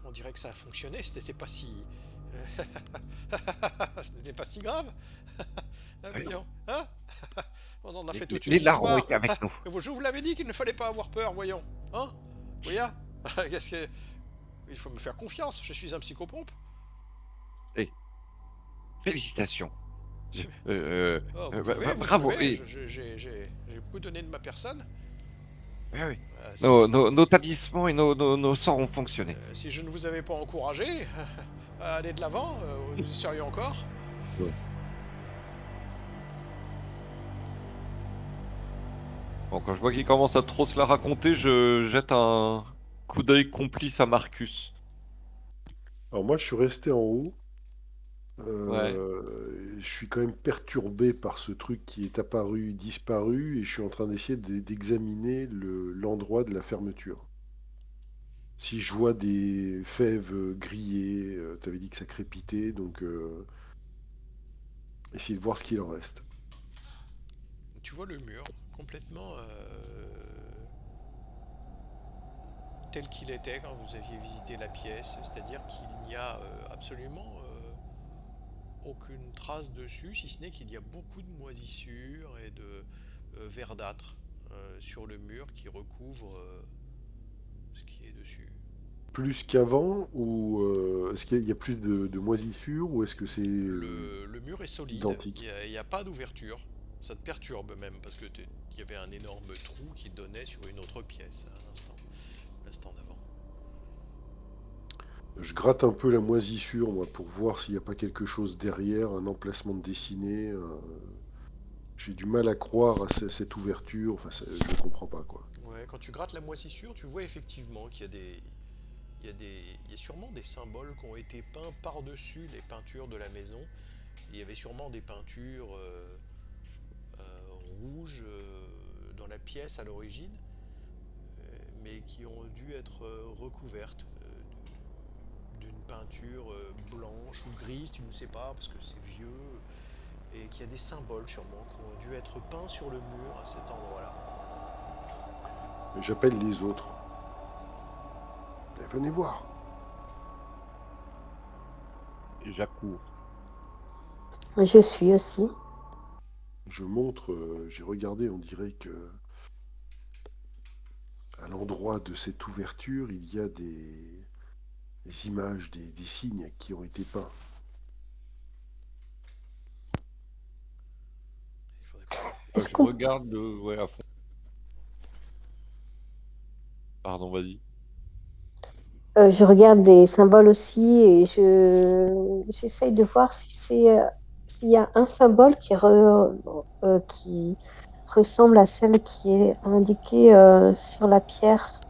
On dirait que ça a fonctionné. Ce n'était pas si... ce n'était pas si grave. Ah, Oui. voyons. Hein. On en a fait toute une Les larmes ont histoire. été avec nous. Je vous l'avais dit qu'il ne fallait pas avoir peur, voyons. Hein. Voyez. Qu'est-ce que... Il faut me faire confiance. Je suis un psychopompe. Félicitations. Je- Oh, vous bah, pouvez, vous bravo. pouvez. Et, J'ai beaucoup donné de ma personne. oui, oui. Si, Nos établissements et nos sorts ont fonctionné. si je ne vous avais pas encouragé à aller de l'avant, nous y serions encore. Bon, quand je vois qu'il commence à trop se la raconter, je jette un coup d'œil complice à Marcus. Alors moi, je suis resté en haut. Ouais. Je suis quand même perturbé par ce truc qui est apparu, disparu, et je suis en train d'essayer d'examiner l'endroit de la fermeture. Si je vois des fèves grillées, t'avais dit que ça crépitait, donc essayer de voir ce qu'il en reste. Tu vois le mur complètement tel qu'il était quand vous aviez visité la pièce, c'est-à-dire qu'il n'y a absolument aucune trace dessus, si ce n'est qu'il y a beaucoup de moisissures et de verdâtre sur le mur qui recouvre ce qui est dessus. Plus qu'avant, ou est-ce qu'il y a plus de moisissures, ou est-ce que c'est Le mur est solide, identique? il n'y a pas d'ouverture. Ça te perturbe même parce que il y avait un énorme trou qui donnait sur une autre pièce à l'instant d'avant. Je gratte un peu la moisissure, moi, pour voir s'il n'y a pas quelque chose derrière, un emplacement de dessiné. J'ai du mal à croire à cette ouverture, enfin, je comprends pas, quoi. Ouais, quand tu grattes la moisissure, tu vois effectivement qu'il y a il y a sûrement des symboles qui ont été peints par-dessus les peintures de la maison. Il y avait sûrement des peintures rouges dans la pièce à l'origine, mais qui ont dû être recouvertes d'une peinture blanche ou grise, tu ne sais pas, parce que c'est vieux, et qu'il y a des symboles sûrement qui ont dû être peints sur le mur à cet endroit-là. J'appelle les autres. Venez voir. J'accours. Je suis aussi. Je montre, j'ai regardé, on dirait que à l'endroit de cette ouverture, il y a des images, des signes qui ont été peints. Il faudrait peut-être... Est-ce Je qu'on regarde ouais, à fond. Pardon, vas-y. Je regarde des symboles aussi et j'essaye de voir si s'il y a un symbole qui ressemble à celle qui est indiquée sur la pierre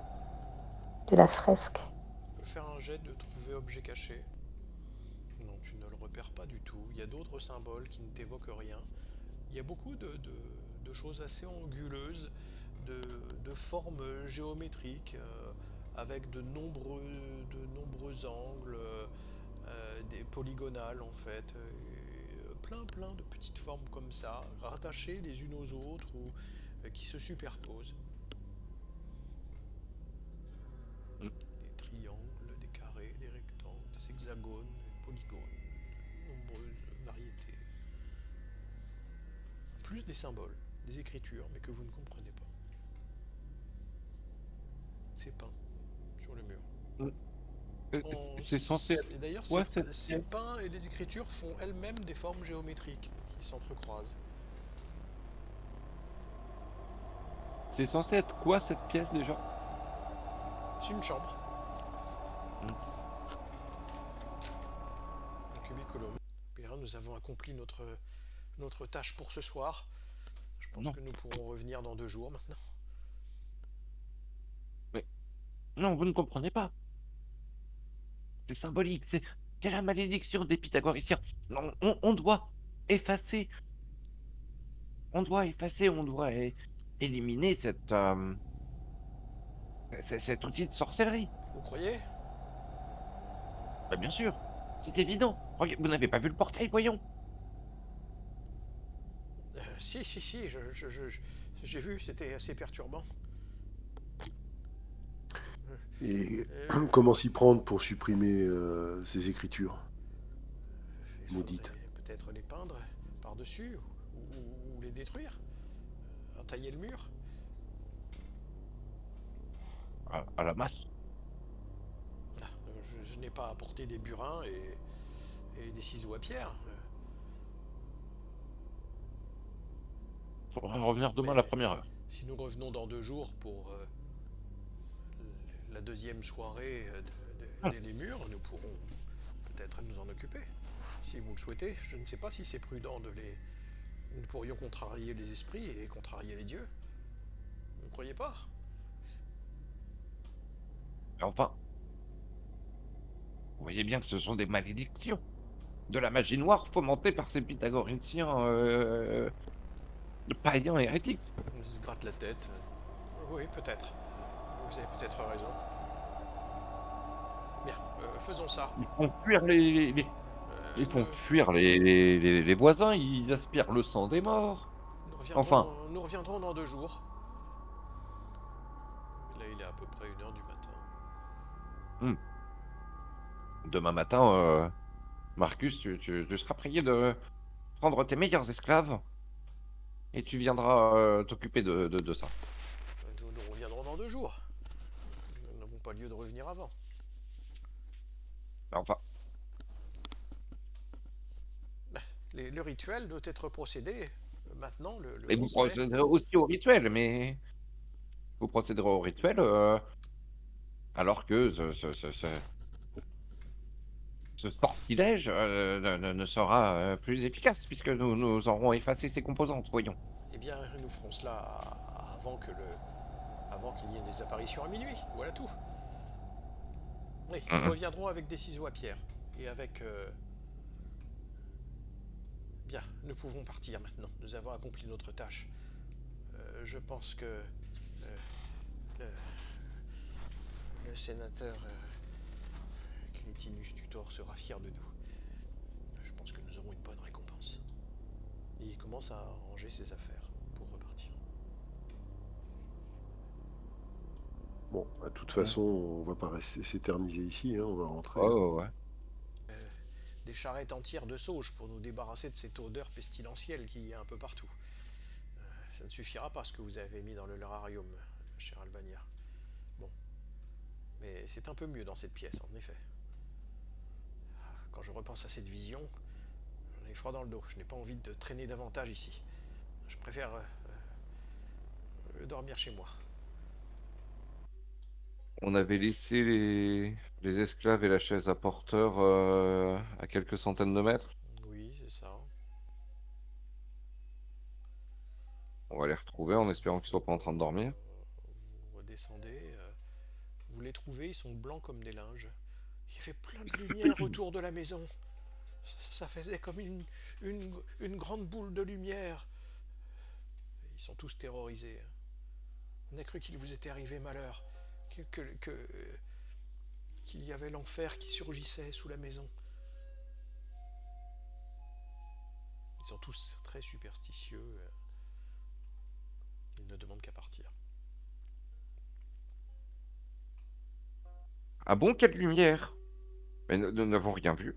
de la fresque. Tu peux faire un jet de trouver objet caché. Non, tu ne le repères pas du tout. Il y a d'autres symboles qui ne t'évoquent rien. Il y a beaucoup de choses assez anguleuses, de formes géométriques, avec de nombreux angles, des polygonales en fait, plein de petites formes comme ça, rattachées les unes aux autres ou qui se superposent. Mm. Des triangles, des carrés, des rectangles, des hexagones, des polygones, nombreuses variétés. Plus des symboles, des écritures, mais que vous ne comprenez pas. C'est peint sur le mur. C'est censé être Et d'ailleurs, quoi cette ces pièce? peints et les écritures font elles-mêmes des formes géométriques qui s'entrecroisent. C'est censé être quoi cette pièce déjà? C'est une chambre. Colombe. Bien, nous avons accompli notre tâche pour ce soir. Je pense Non, que nous pourrons revenir dans 2 jours maintenant. mais non, vous ne comprenez pas. C'est symbolique, c'est la malédiction des pythagoriciens. On doit effacer, on doit éliminer cet outil de sorcellerie. Vous croyez? Bah, bien sûr, c'est évident. Vous n'avez pas vu le portail, voyons. Si, si, si, j'ai vu, c'était assez perturbant. Et Euh, comment s'y prendre pour supprimer ces écritures il maudites? faudrait peut-être les peindre par-dessus ou les détruire, entailler le mur. À la masse. Ah, je n'ai pas apporté des burins et des ciseaux à pierre. Faudra revenir demain à la Mais première heure. si nous revenons dans 2 jours pour la deuxième soirée Hum. des murs, nous pourrons peut-être nous en occuper. Si vous le souhaitez, je ne sais pas si c'est prudent de les. Nous pourrions contrarier les esprits et contrarier les dieux. Vous ne croyez pas? Et enfin, vous voyez bien que ce sont des malédictions. De la magie noire fomentée par ces pythagoriciens païens hérétiques. On se gratte la tête. Oui, peut-être. Vous avez peut-être raison. Bien, faisons ça. Ils font fuir ils font Nous, fuir les voisins, ils aspirent le sang des morts. Enfin, nous reviendrons dans 2 jours. Là, il est à peu près 1 heure du matin. hmm, demain matin, Marcus, tu seras prié de prendre tes meilleurs esclaves et tu viendras t'occuper de ça. Nous reviendrons dans 2 jours. Nous n'avons pas lieu de revenir avant. Enfin, Le rituel doit être procédé maintenant, le et vous 11 mai. procéderez aussi au rituel, mais vous procéderez au rituel alors que ce sortilège ne sera plus efficace puisque nous aurons effacé ses composantes, voyons. Eh bien, nous ferons cela avant qu'il y ait des apparitions à minuit. Voilà tout. Oui, nous Mhm. reviendrons avec des ciseaux à pierre. Et avec... Bien, nous pouvons partir maintenant. Nous avons accompli notre tâche. Je pense que le, le sénateur Clitinus Tutor sera fier de nous. Je pense que nous aurons une bonne récompense. Et il commence à ranger ses affaires pour repartir. Bon, de toute façon, on va pas rester s'éterniser ici, hein, on va rentrer. Oh, ouais. Des charrettes entières de sauge pour nous débarrasser de cette odeur pestilentielle qui y a un peu partout. Ça ne suffira pas ce que vous avez mis dans le lararium, cher Albania. Bon, mais c'est un peu mieux dans cette pièce, en effet. Quand je repense à cette vision, j'en ai froid dans le dos. Je n'ai pas envie de traîner davantage ici. Je préfère dormir chez moi. On avait laissé les esclaves et la chaise à porteur à quelques centaines de mètres. Oui, c'est ça. On va les retrouver en espérant qu'ils soient pas en train de dormir. Vous redescendez. Vous les trouvez, ils sont blancs comme des linges. Il y avait plein de lumière autour de la maison. Ça faisait comme une grande boule de lumière. Ils sont tous terrorisés. On a cru qu'il vous était arrivé malheur, qu'il y avait l'enfer qui surgissait sous la maison. Ils sont tous très superstitieux. Ils ne demandent qu'à partir. Ah bon, quelle lumière! Mais nous n'avons rien vu.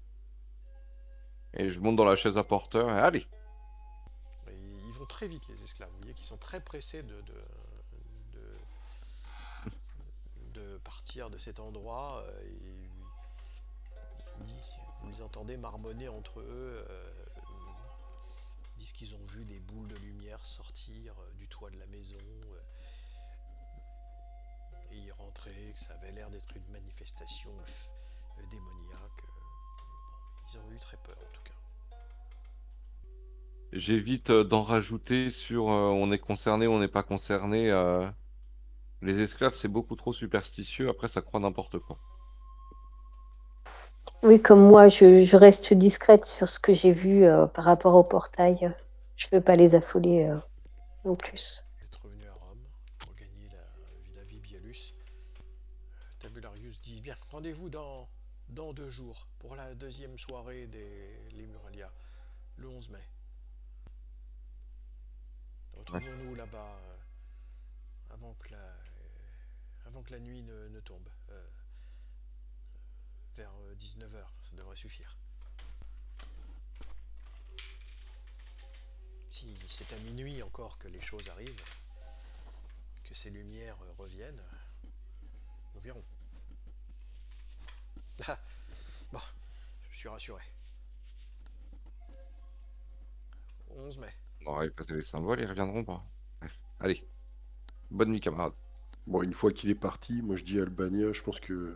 Et je monte dans la chaise à porteur et allez! Et ils vont très vite, les esclaves. Vous voyez qu'ils sont très pressés de partir de cet endroit. Vous les entendez marmonner entre eux. Ils disent qu'ils ont vu des boules de lumière sortir du toit de la maison et y rentrer, que ça avait l'air d'être une manifestation démoniaque. Ils ont eu très peur en tout cas. J'évite d'en rajouter sur on est concerné, on n'est pas concerné. Les esclaves, c'est beaucoup trop superstitieux. Après, ça croit n'importe quoi. Oui, comme moi, je reste discrète sur ce que j'ai vu par rapport au portail. Je veux pas les affoler non plus. Vous êtes revenu à Rome pour gagner la vie Bialus. Tabularius dit bien, rendez-vous dans 2 jours pour la deuxième soirée des Lemuralia, le 11 mai. Ouais. Retrouvons-nous là-bas avant que la nuit ne tombe. Vers 19h, ça devrait suffire. Si c'est à minuit encore que les choses arrivent, que ces lumières reviennent, nous verrons. Ah, bon, je suis rassuré. 11 mai. On aura effacé les symboles, ils reviendront pas. Bref. Allez. Bonne nuit, camarade. Bon, une fois qu'il est parti, moi je dis à Albania, je pense que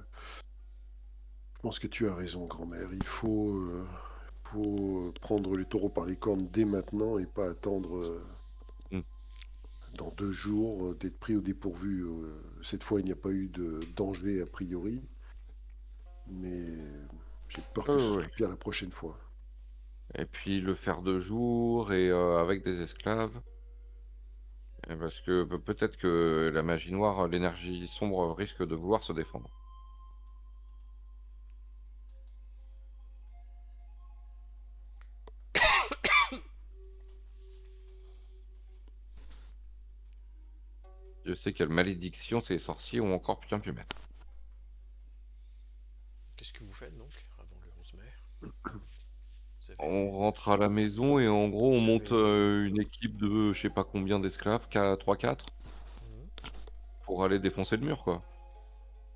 tu as raison, grand-mère. Faut prendre les taureaux par les cornes dès maintenant et pas attendre Mm. dans 2 jours d'être pris au dépourvu. Cette fois, il n'y a pas eu de danger a priori, mais j'ai peur que ce Ouais. soit pire la prochaine fois. Et puis le faire de jour et avec des esclaves. Parce que peut-être que la magie noire, l'énergie sombre risque de vouloir se défendre. Je sais quelle malédiction ces sorciers ont encore bien pu mettre. Qu'est-ce que vous faites donc avant le 11 mai? Vous avez, On rentre à la maison et en gros on Vous monte avez- une équipe de je sais pas combien d'esclaves, 3-4, Mhm. pour aller défoncer le mur quoi.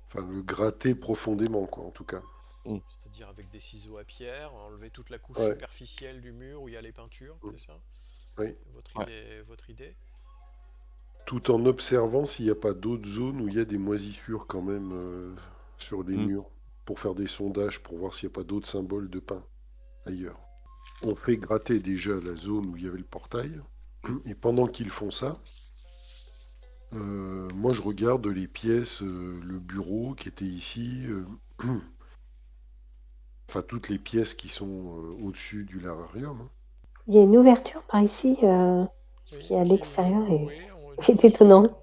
Enfin, le gratter profondément, quoi, en tout cas. Mm. C'est-à-dire avec des ciseaux à pierre, enlever toute la couche Ouais. superficielle du mur où il y a les peintures, Mm. c'est ça? Oui. Ouais. Votre idée? Tout en observant s'il n'y a pas d'autres zones où il y a des moisissures quand même sur les Mm. murs, pour faire des sondages, pour voir s'il n'y a pas d'autres symboles de pain ailleurs. On fait gratter déjà la zone où il y avait le portail, et pendant qu'ils font ça, moi je regarde les pièces, le bureau qui était ici, enfin toutes les pièces qui sont au-dessus du lararium, hein. Il y a une ouverture par ici, ce Oui, qui est à l'extérieur oui, est étonnant.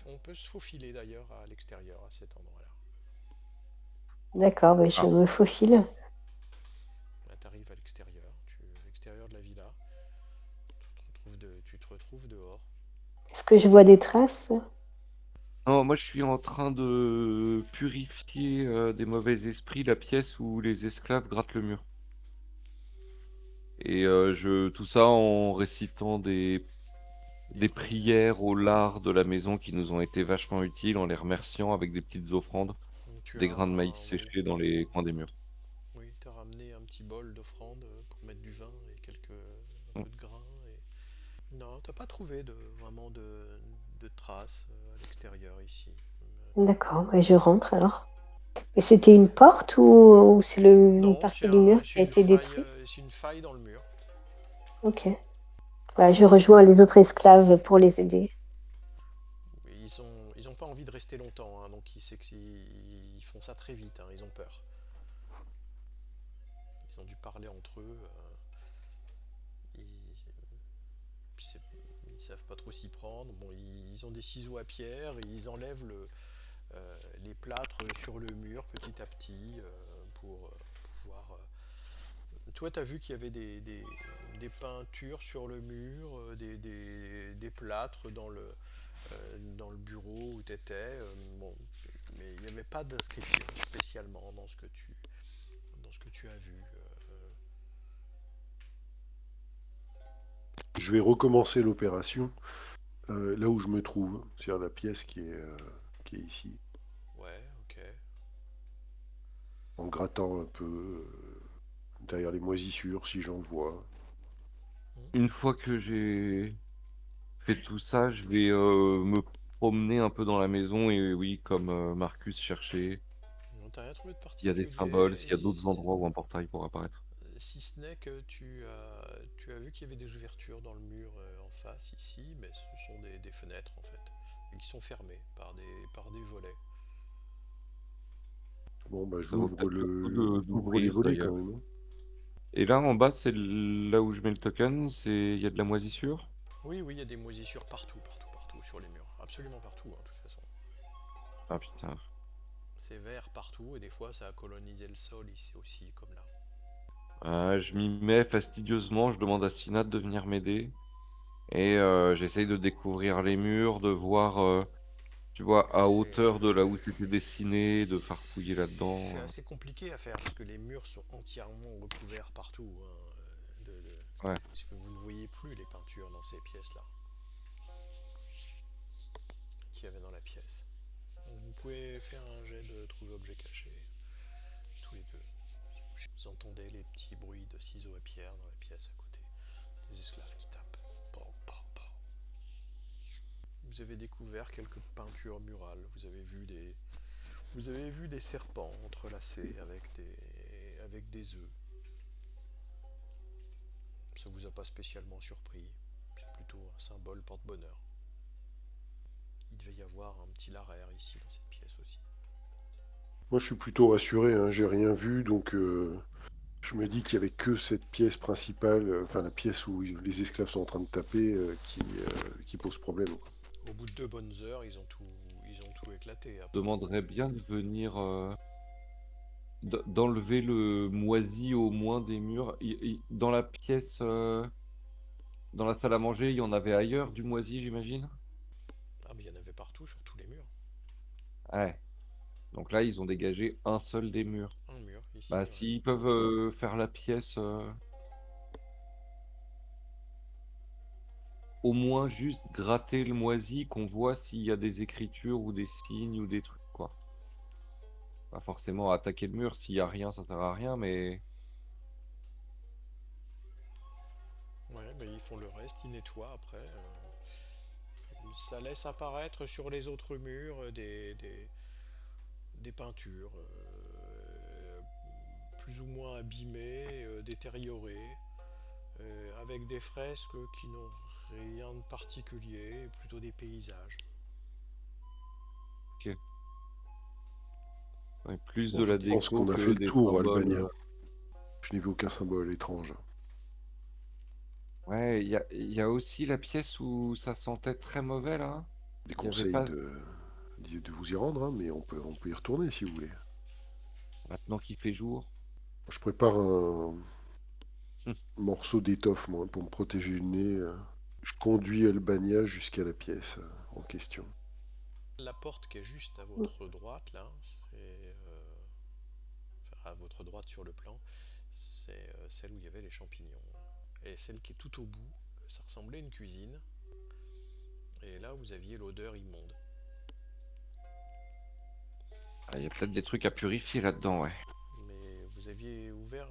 on peut se faufiler d'ailleurs à l'extérieur à cet endroit-là. D'accord, je Ah. me faufile. Tu arrives à l'extérieur de la villa, tu te retrouves dehors. Est-ce que je vois des traces? Non, moi je suis en train de purifier des mauvais esprits la pièce où les esclaves grattent le mur. Et tout ça en récitant des prières au lard de la maison qui nous ont été vachement utiles, en les remerciant avec des petites offrandes, Donc des grains de maïs oui, séchés dans les coins des murs. oui, tu as ramené un petit bol d'offrande pour mettre du vin et un Mm. peu de grains. Non, t'as pas trouvé vraiment de traces à l'extérieur ici. D'accord, je rentre alors. Et c'était une porte ou c'est une Non, partie du mur qui a été détruite? c'est une faille dans le mur. Ok. Je rejoins les autres esclaves pour les aider. Ils ont pas envie de rester longtemps, hein, donc ils font ça très vite, hein, ils ont peur. Ils ont dû parler entre eux. Ils savent pas trop s'y prendre. Bon, ils ont des ciseaux à pierre et ils enlèvent les plâtres sur le mur petit à petit pour pouvoir. Toi, tu as vu qu'il y avait des peintures sur le mur, des plâtres dans le bureau où tu étais. Bon, mais il n'y avait pas d'inscription spécialement dans ce que tu as vu. Je vais recommencer l'opération là où je me trouve, c'est-à-dire la pièce qui est ici, Ouais, ok. en grattant un peu derrière les moisissures si j'en vois. Une fois que j'ai fait tout ça, je vais me promener un peu dans la maison et oui, comme Marcus chercher Non, t'as rien trouvé de s'il y a des symboles, particulier. s'il y a d'autres endroits où un portail pourrait apparaître. si ce n'est que tu as vu qu'il y avait des ouvertures dans le mur en face ici, mais ce sont des fenêtres en fait, et qui sont fermées par des volets. Bon, bah, Ça vaut peut-être le coup j'ouvre les d'ouvrir volets quand d'ailleurs. même, hein. Et là en bas, c'est là où je mets le token, il y a de la moisissure. Oui, oui, il y a des moisissures partout, partout, partout sur les murs, absolument partout, hein, de toute façon. Ah putain. C'est vert partout, et des fois ça a colonisé le sol ici aussi, comme là. Je m'y mets fastidieusement, je demande à Sinat de venir m'aider. Et j'essaye de découvrir les murs, de voir, tu vois, à hauteur de là où c'était dessiné, de farfouiller là-dedans. C'est assez compliqué à faire parce que les murs sont entièrement recouverts partout, hein, Ouais. parce que vous ne voyez plus les peintures dans ces pièces-là qu'il y avait dans la pièce. Donc vous pouvez faire un jet de trouver objet caché, tous les deux. Vous entendez les petits bruits de ciseaux à pierre dans la pièce à côté, des esclaves qui tapent. Pow, pow, pow. Vous avez découvert quelques peintures murales, vous avez vu des serpents entrelacés avec des œufs. Ça vous a pas spécialement surpris, c'est plutôt un symbole porte-bonheur. Il devait y avoir un petit larraire ici dans cette pièce aussi. Moi, je suis plutôt rassuré, hein, j'ai rien vu, donc je me dis qu'il y avait que cette pièce principale, enfin la pièce où les esclaves sont en train de taper, qui pose problème, quoi. Au bout de 2 bonnes heures, ils ont tout éclaté. Je demanderais bien de venir d'enlever le moisi au moins des murs. Dans la pièce, dans la salle à manger, il y en avait ailleurs du moisi, j'imagine. Ah, mais il y en avait partout sur tous les murs. Ouais. Donc là, ils ont dégagé un seul des murs. Un mur ici. Bah, Ouais. s'ils peuvent faire la pièce, au moins juste gratter le moisi, qu'on voit s'il y a des écritures ou des signes ou des trucs, quoi. Pas forcément attaquer le mur, s'il y a rien, ça sert à rien, mais Ouais, bah, ils font le reste, ils nettoient après. Ça laisse apparaître sur les autres murs des peintures plus ou moins abîmées, détériorées, avec des fresques qui n'ont rien de particulier, plutôt des paysages. ok. Ouais, plus Bon, de je la pense déco qu'on a que fait le des tour, symboles. Albania. Je n'ai vu aucun symbole étrange. Ouais, il y a aussi la pièce où ça sentait très mauvais là. Je Il y avait déconseille pas, de vous y rendre, hein, mais on peut y retourner si vous voulez. maintenant qu'il fait jour. Je prépare un Hum. morceau d'étoffe, moi, pour me protéger le nez. Je conduis Albania jusqu'à la pièce en question. La porte qui est juste à votre droite, là, enfin, à votre droite sur le plan, c'est celle où il y avait les champignons. Et celle qui est tout au bout, ça ressemblait à une cuisine. Et là, vous aviez l'odeur immonde. Ah, il y a peut-être des trucs à purifier là-dedans, ouais. Mais vous aviez ouvert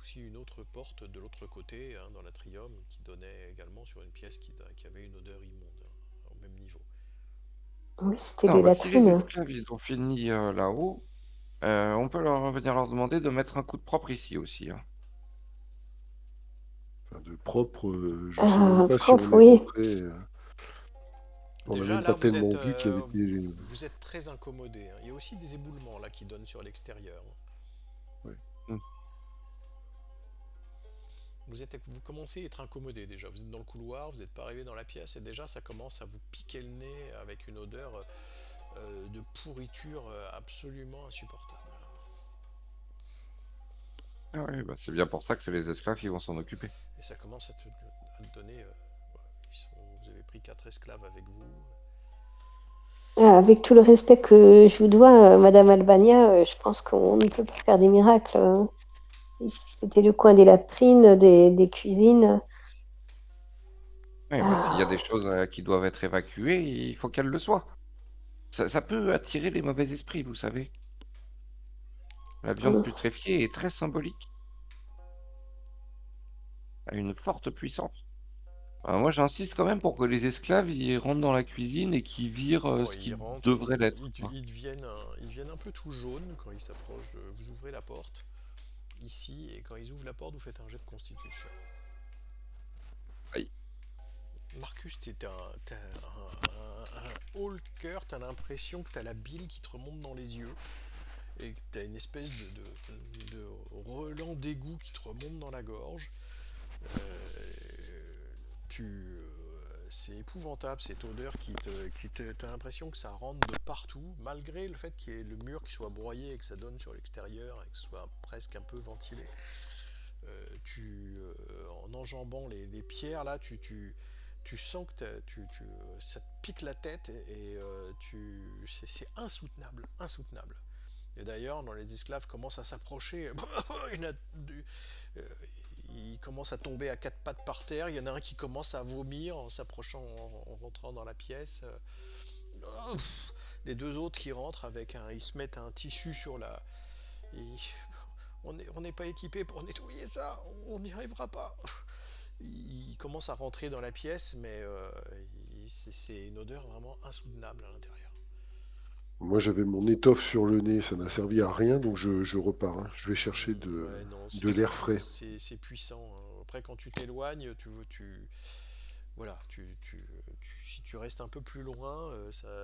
aussi une autre porte de l'autre côté, hein, dans l'atrium, qui donnait également sur une pièce qui avait une odeur immonde, hein, au même niveau. Oui, c'était Non, les bah, si les latrines. esclaves ils ont fini là-haut, on peut venir leur demander de mettre un coup de propre ici aussi, hein. Enfin, de propre, je sais même pas si on Propre, est oui. rentré. On n'a Déjà, même là, pas tellement vu qu'il y avait des. vous êtes très incommodé, hein. Il y a aussi des éboulements là qui donnent sur l'extérieur. Ouais. Hum. Vous commencez à être incommodé déjà. Vous êtes dans le couloir, vous n'êtes pas arrivé dans la pièce et déjà ça commence à vous piquer le nez avec une odeur de pourriture absolument insupportable. Ah ouais, bah, c'est bien pour ça que c'est les esclaves qui vont s'en occuper. Et ça commence à te donner. Vous avez pris 4 esclaves avec vous. Avec tout le respect que je vous dois, Madame Albania, je pense qu'on ne peut pas faire des miracles. Ici, c'était le coin des latrines, des cuisines. Ouais, bah, s'il y a des choses qui doivent être évacuées, il faut qu'elles le soient. Ça peut attirer les mauvais esprits, vous savez. La viande Hum. putréfiée est très symbolique. A une forte puissance. Moi, j'insiste quand même pour que les esclaves ils rentrent dans la cuisine et qu'ils virent ce Ils qui rentrent, devrait l'être, quoi. ils deviennent un peu tout jaunes quand ils s'approchent. Vous ouvrez la porte ici, et quand ils ouvrent la porte, vous faites un jet de constitution. Aïe. Marcus, t'as un haut le cœur, t'as l'impression que t'as la bile qui te remonte dans les yeux, et que t'as une espèce de relent d'égout qui te remonte dans la gorge. C'est épouvantable cette odeur t'as l'impression que ça rentre de partout, malgré le fait qu'il y ait le mur qui soit broyé et que ça donne sur l'extérieur et que ce soit presque un peu ventilé. En enjambant les pierres là, tu sens que ça te pique la tête c'est insoutenable. Et d'ailleurs, dans les esclaves commencent à s'approcher, euh, ils commencent à tomber à quatre pattes par terre. Il y en a un qui commence à vomir en s'approchant, en rentrant dans la pièce. Les deux autres qui rentrent ils se mettent un tissu sur la. On n'est pas équipé pour nettoyer ça, on n'y arrivera pas. Ils commencent à rentrer dans la pièce, mais c'est une odeur vraiment insoutenable à l'intérieur. Moi, j'avais mon étoffe sur le nez, ça n'a servi à rien, donc je repars. Hein. Je vais chercher Ouais, non, de l'air frais. c'est puissant. Hein. Après, quand tu t'éloignes, voilà, si tu restes un peu plus loin,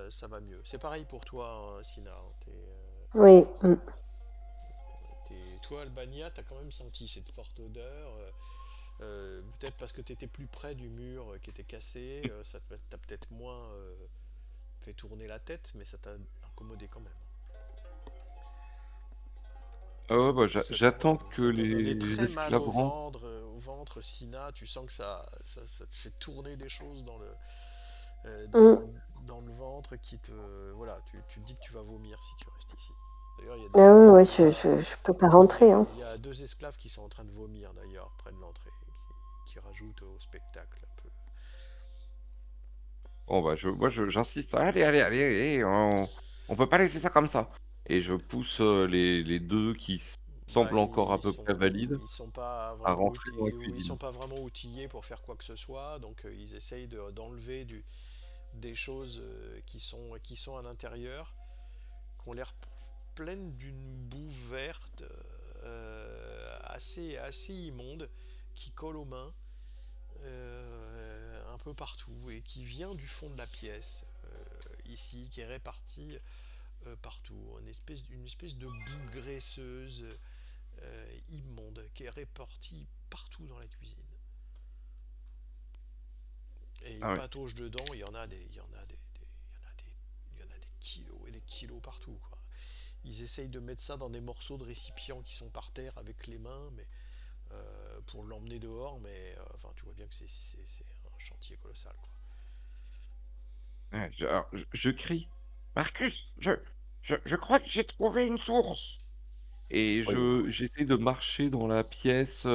ça va mieux. C'est pareil pour toi, hein, Sina. Hein. Oui. Toi, Albania, t'as quand même senti cette forte odeur. Peut-être parce que t'étais plus près du mur qui était cassé, t'as peut-être moins fait tourner la tête, mais ça t'a incommodé quand même. Ah ouais, bah, j'attends que Ça t'a donné les très mal esclaves rentrent. au ventre, Sina. Tu sens que ça te fait tourner des choses euh, Mm. dans, dans le ventre voilà, tu te dis que tu vas vomir si tu restes ici. D'ailleurs, Ah ouais, ouais, je peux pas rentrer. Hein. il y a deux esclaves qui sont en train de vomir d'ailleurs près de l'entrée, qui rajoutent au spectacle un peu. Bon, bah, j'insiste. Allez, on peut pas laisser ça comme ça. Et je pousse les deux qui Bah, semblent encore à peu près valides ils sont pas à vraiment rentrer dans la outillés, ils cuisine. sont pas vraiment outillés pour faire quoi que ce soit, donc ils essayent d'enlever des choses qui sont à l'intérieur, qui ont l'air pleines d'une boue verte assez immonde, qui colle aux mains un peu partout et qui vient du fond de la pièce, ici, qui est répartie partout, une espèce de boue graisseuse immonde qui est répartie partout dans la cuisine. Et ils Ah ouais. pataugent dedans, il y en a des kilos et des kilos partout, quoi. Ils essayent de mettre ça dans des morceaux de récipients qui sont par terre avec les mains, mais pour l'emmener dehors, mais enfin tu vois bien que c'est un chantier colossal, quoi. Ouais, alors, je crie. Marcus, je crois que j'ai trouvé une source. Et Oui. j'essaie de marcher dans la pièce,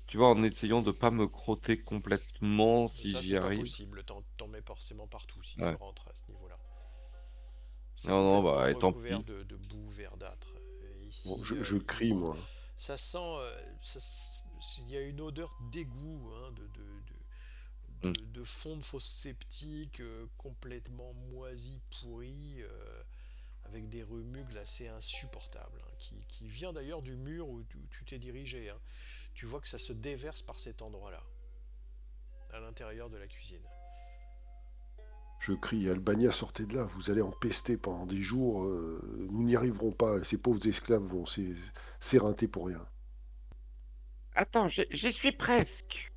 tu vois, en essayant de pas me crotter complètement si Ça j'y c'est pas arrive. possible, t'en mets forcément partout si tu Ouais. rentres à ce niveau-là. C'est Non, non, complètement bah, et tant recouvert pis. de boue verdâtre. Bon, Ici, je crie, moi. ça sent, il y a une odeur d'égout, hein, Mm. de fond de fosse septique complètement moisi, pourri, avec des remugles assez insupportables, hein, qui vient d'ailleurs du mur où tu t'es dirigé. Hein. Tu vois que ça se déverse par cet endroit-là, à l'intérieur de la cuisine. Je crie, Albania, sortez de là, vous allez en pester pendant des jours, nous n'y arriverons pas, ces pauvres esclaves vont s'éreinter pour rien. Attends, j'y suis presque.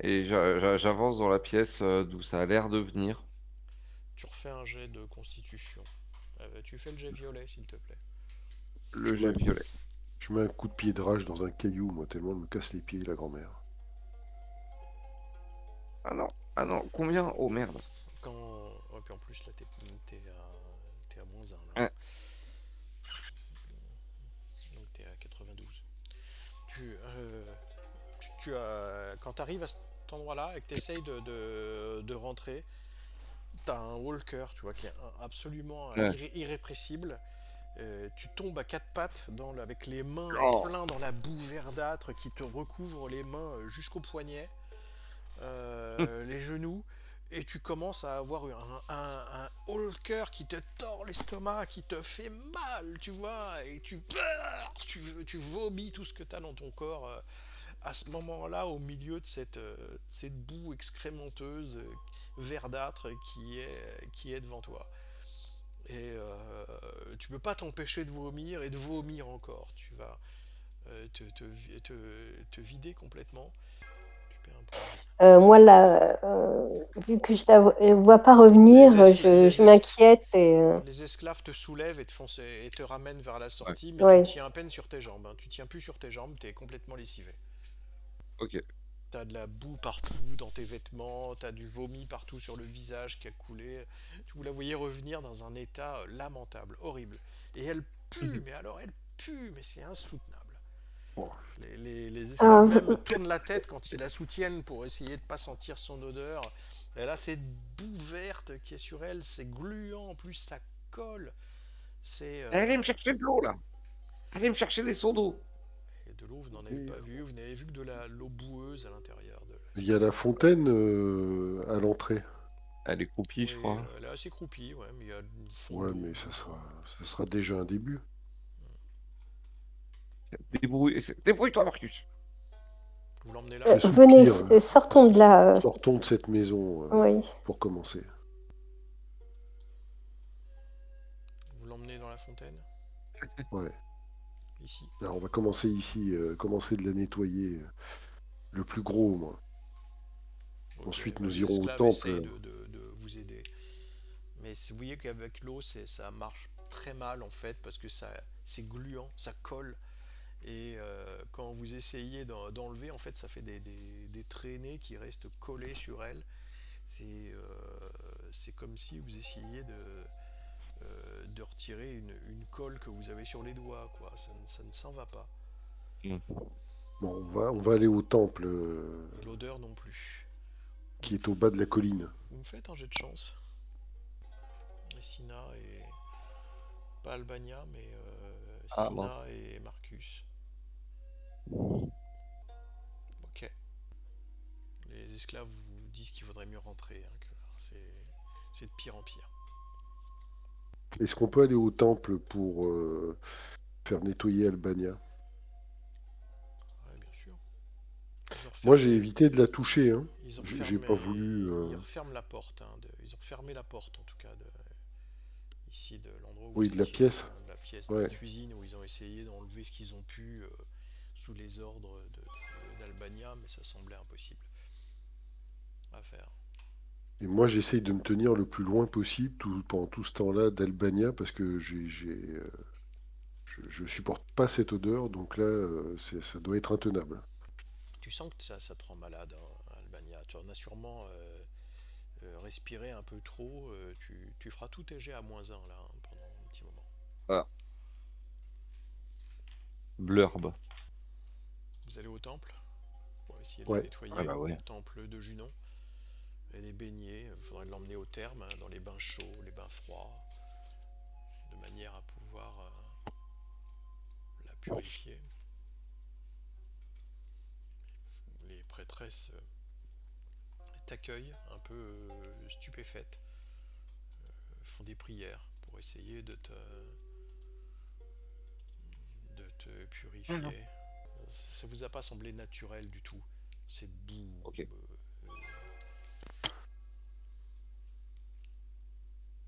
Et j'avance dans la pièce d'où ça a l'air de venir. Tu refais un jet de constitution. Tu fais le jet violet, s'il te plaît. Le Je mets, jet violet. je mets un coup de pied de rage dans un caillou, moi, tellement elle me casse les pieds, la grand-mère. Ah non, combien? Oh merde. Et puis en plus, là, t'es à moins 1, là. Ouais. Donc t'es à 92. Quand t'arrives à cet endroit-là et que t'essayes de rentrer, t'as un walker, tu vois, qui est absolument Ouais. irrépressible. Tu tombes à quatre pattes avec les mains Oh. plein dans la boue verdâtre qui te recouvre les mains jusqu'aux poignets, les genoux, et tu commences à avoir un haut le cœur qui te tord l'estomac, qui te fait mal, tu vois, et tu vomis tout ce que tu as dans ton corps à ce moment-là, au milieu de cette boue excrémenteuse, verdâtre qui est devant toi. Et tu peux pas t'empêcher de vomir et de vomir encore. Tu vas te vider complètement. Tu perds un point de vie. Moi, là, vu que je ne vois pas revenir, je m'inquiète Les esclaves te soulèvent et te ramènent vers la Ouais. sortie, mais tu ouais. tiens à peine sur tes jambes. Hein. Tu tiens plus sur tes jambes, t'es complètement lessivé. Ok. T'as de la boue partout dans tes vêtements, t'as du vomi partout sur le visage qui a coulé. Vous la voyez revenir dans un état lamentable, horrible. Et elle pue, mais alors elle pue, mais c'est insoutenable. Bon. Les esclaves Alors, même tournent la tête quand ils la soutiennent pour essayer de pas sentir son odeur. Elle a cette boue verte qui est sur elle, c'est gluant en plus, ça colle. C'est Allez me chercher de l'eau là. Allez me chercher des seaux d'eau. et de l'eau, vous n'en avez Et pas vu, vous n'avez vu que de l'eau boueuse à l'intérieur de la il y a ville. la fontaine à l'entrée. Elle est croupie, Oui, je crois. elle est assez croupie, ouais, mais il y a du fond Ouais, d'eau mais dedans. ça sera déjà un début. Débrouille-toi, Marcus. Vous l'emmenez là? Je venez, soupire. sortons de là. Sortons de cette maison Oui. pour commencer. Vous l'emmenez dans la fontaine? Ouais. Ici? Alors on va commencer ici, commencer de la nettoyer. Le plus gros, moi. Ok, Ensuite, bah, nous les irons au esclaves essayent temple. de vous aider. Mais vous voyez qu'avec l'eau, ça marche très mal en fait, parce que c'est gluant, ça colle. Et quand vous essayez d'enlever, en fait, ça fait des traînées qui restent collées sur elle. C'est comme si vous essayiez de retirer une colle que vous avez sur les doigts, quoi. Ça ne s'en va pas. Mm. Bon, on va aller au temple Et l'odeur non plus. qui est au bas de la colline. Vous me faites un jet de chance. Sina et... Pas Albania, mais Ah, mince. Sina et Marcus. Ok. Les esclaves vous disent qu'il vaudrait mieux rentrer, hein, que c'est de pire en pire. Est-ce qu'on peut aller au temple pour faire nettoyer Albania? Ouais, bien sûr. Ils ont Moi, j'ai refermé, évité de la toucher, hein. ils ont J'ai pas voulu. refermé, ils referment la porte. Hein, ils ont fermé la porte en tout cas ici de l'endroit où Oui, vous de la étiez, pièce. de la pièce, de la Ouais. cuisine où ils ont essayé d'enlever ce qu'ils ont pu sous les ordres d'Albania, mais ça semblait impossible à faire. Et moi, j'essaye de me tenir le plus loin possible pendant tout ce temps-là d'Albania parce que je supporte pas cette odeur, donc là, ça doit être intenable. Tu sens que ça te rend malade, hein, Albania. Tu en as sûrement respiré un peu trop. Tu feras tout tes jets à -1 là hein, pendant un petit moment. Ah, blurbe. Vous allez au temple pour essayer de la Ouais. Ah nettoyer. bah ouais. Le temple de Junon. Elle est baignée. Il faudrait l'emmener au terme, hein, dans les bains chauds, les bains froids, de manière à pouvoir la purifier. Les prêtresses t'accueillent un peu stupéfaites, font des prières pour essayer de te Mhm. purifier. Ça vous a pas semblé naturel du tout, cette boue. Ok.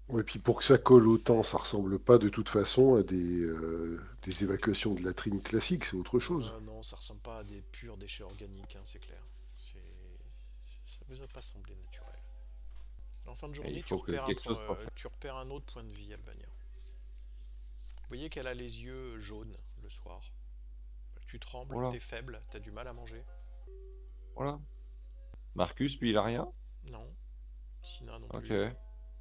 Ouais, puis pour que ça colle autant, ça ressemble pas de toute façon à des évacuations de latrines classiques, c'est autre chose. Non, ça ressemble pas à des purs déchets organiques, hein, c'est clair. Ça vous a pas semblé naturel. En fin de Et il journée, faut que quelque chose soit fait. tu repères un autre point de vie, Albania. Vous voyez qu'elle a les yeux jaunes le soir. Tu trembles, Voilà. t'es faible, t'as du mal à manger. Voilà. Marcus, lui, il a rien. Non, Sina non Ok. plus.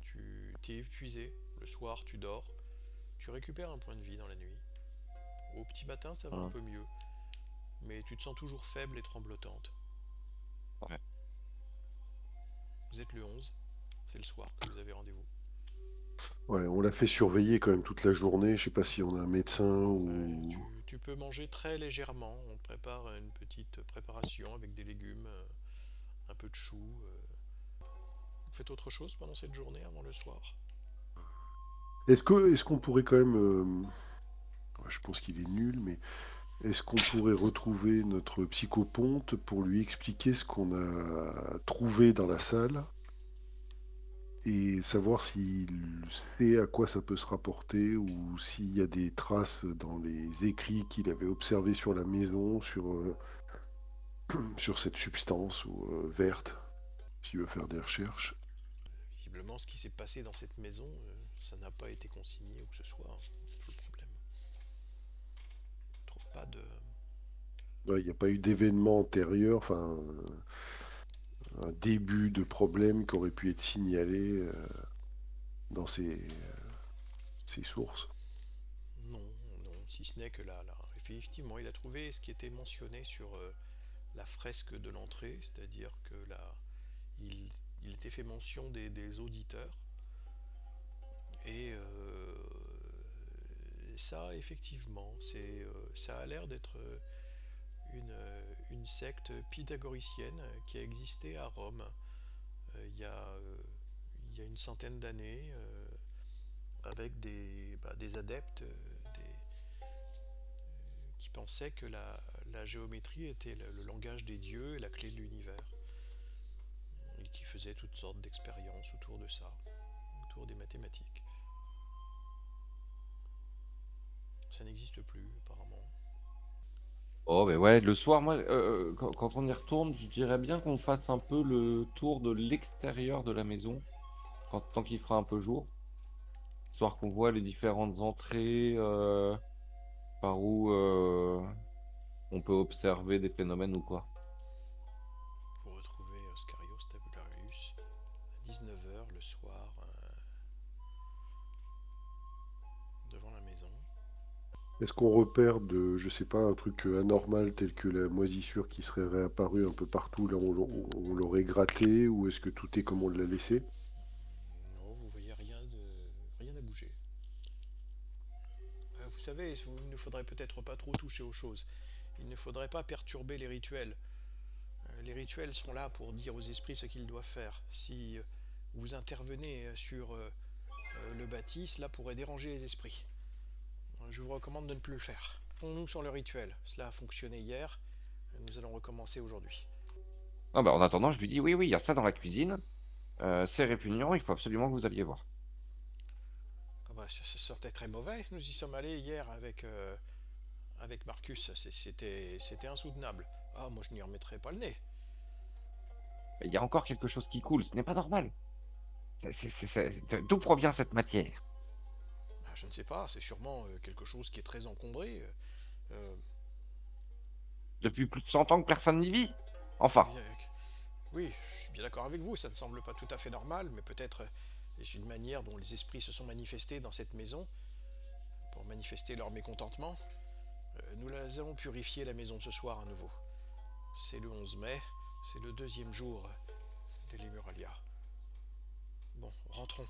Tu t'es épuisé. Le soir, tu dors. Tu récupères un point de vie dans la nuit. Au petit matin, ça va un Hum, peu mieux. Mais tu te sens toujours faible et tremblotante. ouais. Vous êtes le 11. C'est le soir que vous avez rendez-vous. Ouais, on l'a fait surveiller quand même toute la journée. Je sais pas si on a un médecin Ouais, ou. tu peux manger très légèrement. On te prépare une petite préparation avec des légumes, un peu de choux. Vous faites autre chose pendant cette journée avant le soir? Est-ce qu'on pourrait quand même Ouais, je pense qu'il est nul, mais est-ce qu'on pourrait retrouver notre psychoponte pour lui expliquer ce qu'on a trouvé dans la salle et savoir s'il sait à quoi ça peut se rapporter ou s'il y a des traces dans les écrits qu'il avait observés sur la maison, sur cette substance verte, s'il veut faire des recherches. Visiblement, ce qui s'est passé dans cette maison, ça n'a pas été consigné ou que ce soit, hein. C'est tout le problème. Je trouve pas de... Ouais, il n'y a pas eu d'événement antérieur, enfin un début de problème qui aurait pu être signalé dans ces sources. Non, non, si ce n'est que là, effectivement, il a trouvé ce qui était mentionné sur la fresque de l'entrée, c'est-à-dire que là, il, il était fait mention des auditeurs, et ça, effectivement, ça a l'air d'être une secte pythagoricienne qui a existé à Rome il y a une centaine d'années, avec des adeptes qui pensaient que la géométrie était le langage des dieux et la clé de l'univers, et qui faisaient toutes sortes d'expériences autour de ça, autour des mathématiques. Ça n'existe plus, apparemment. Oh, mais ouais, le soir, moi, quand on y retourne, je dirais bien qu'on fasse un peu le tour de l'extérieur de la maison, tant qu'il fera un peu jour, histoire qu'on voit les différentes entrées par où on peut observer des phénomènes ou quoi. Vous retrouvez Scarios Tabularius à 19h le soir, devant la maison. Est-ce qu'on repère je sais pas, un truc anormal tel que la moisissure qui serait réapparue un peu partout là où on l'aurait gratté, ou est-ce que tout est comme on l'a laissé? Non, vous voyez rien à bouger. Vous savez, il ne faudrait peut-être pas trop toucher aux choses. Il ne faudrait pas perturber les rituels. Les rituels sont là pour dire aux esprits ce qu'ils doivent faire. Si vous intervenez sur le bâti, cela pourrait déranger les esprits. Je vous recommande de ne plus le faire. Nous sur le rituel. Cela a fonctionné hier. Nous allons recommencer aujourd'hui. Ah bah, en attendant, je lui dis, oui, oui, il y a ça dans la cuisine, c'est répugnant, il faut absolument que vous alliez voir. Ah bah, ça sortait très mauvais. Nous y sommes allés hier avec Marcus. C'était insoutenable. Ah, moi je n'y remettrai pas le nez. Mais il y a encore quelque chose qui coule, ce n'est pas normal. D'où provient cette matière? Ah, je ne sais pas, c'est sûrement quelque chose qui est très encombré. Euh, Depuis plus de 100 ans que personne n'y vit. eh Enfin, bien, oui, je suis bien d'accord avec vous, ça ne semble pas tout à fait normal, mais peut-être est-ce une manière dont les esprits se sont manifestés dans cette maison pour manifester leur mécontentement. Nous allons purifier la maison ce soir à nouveau. C'est le 11 mai, c'est le deuxième jour des Lémuralia. Bon, rentrons.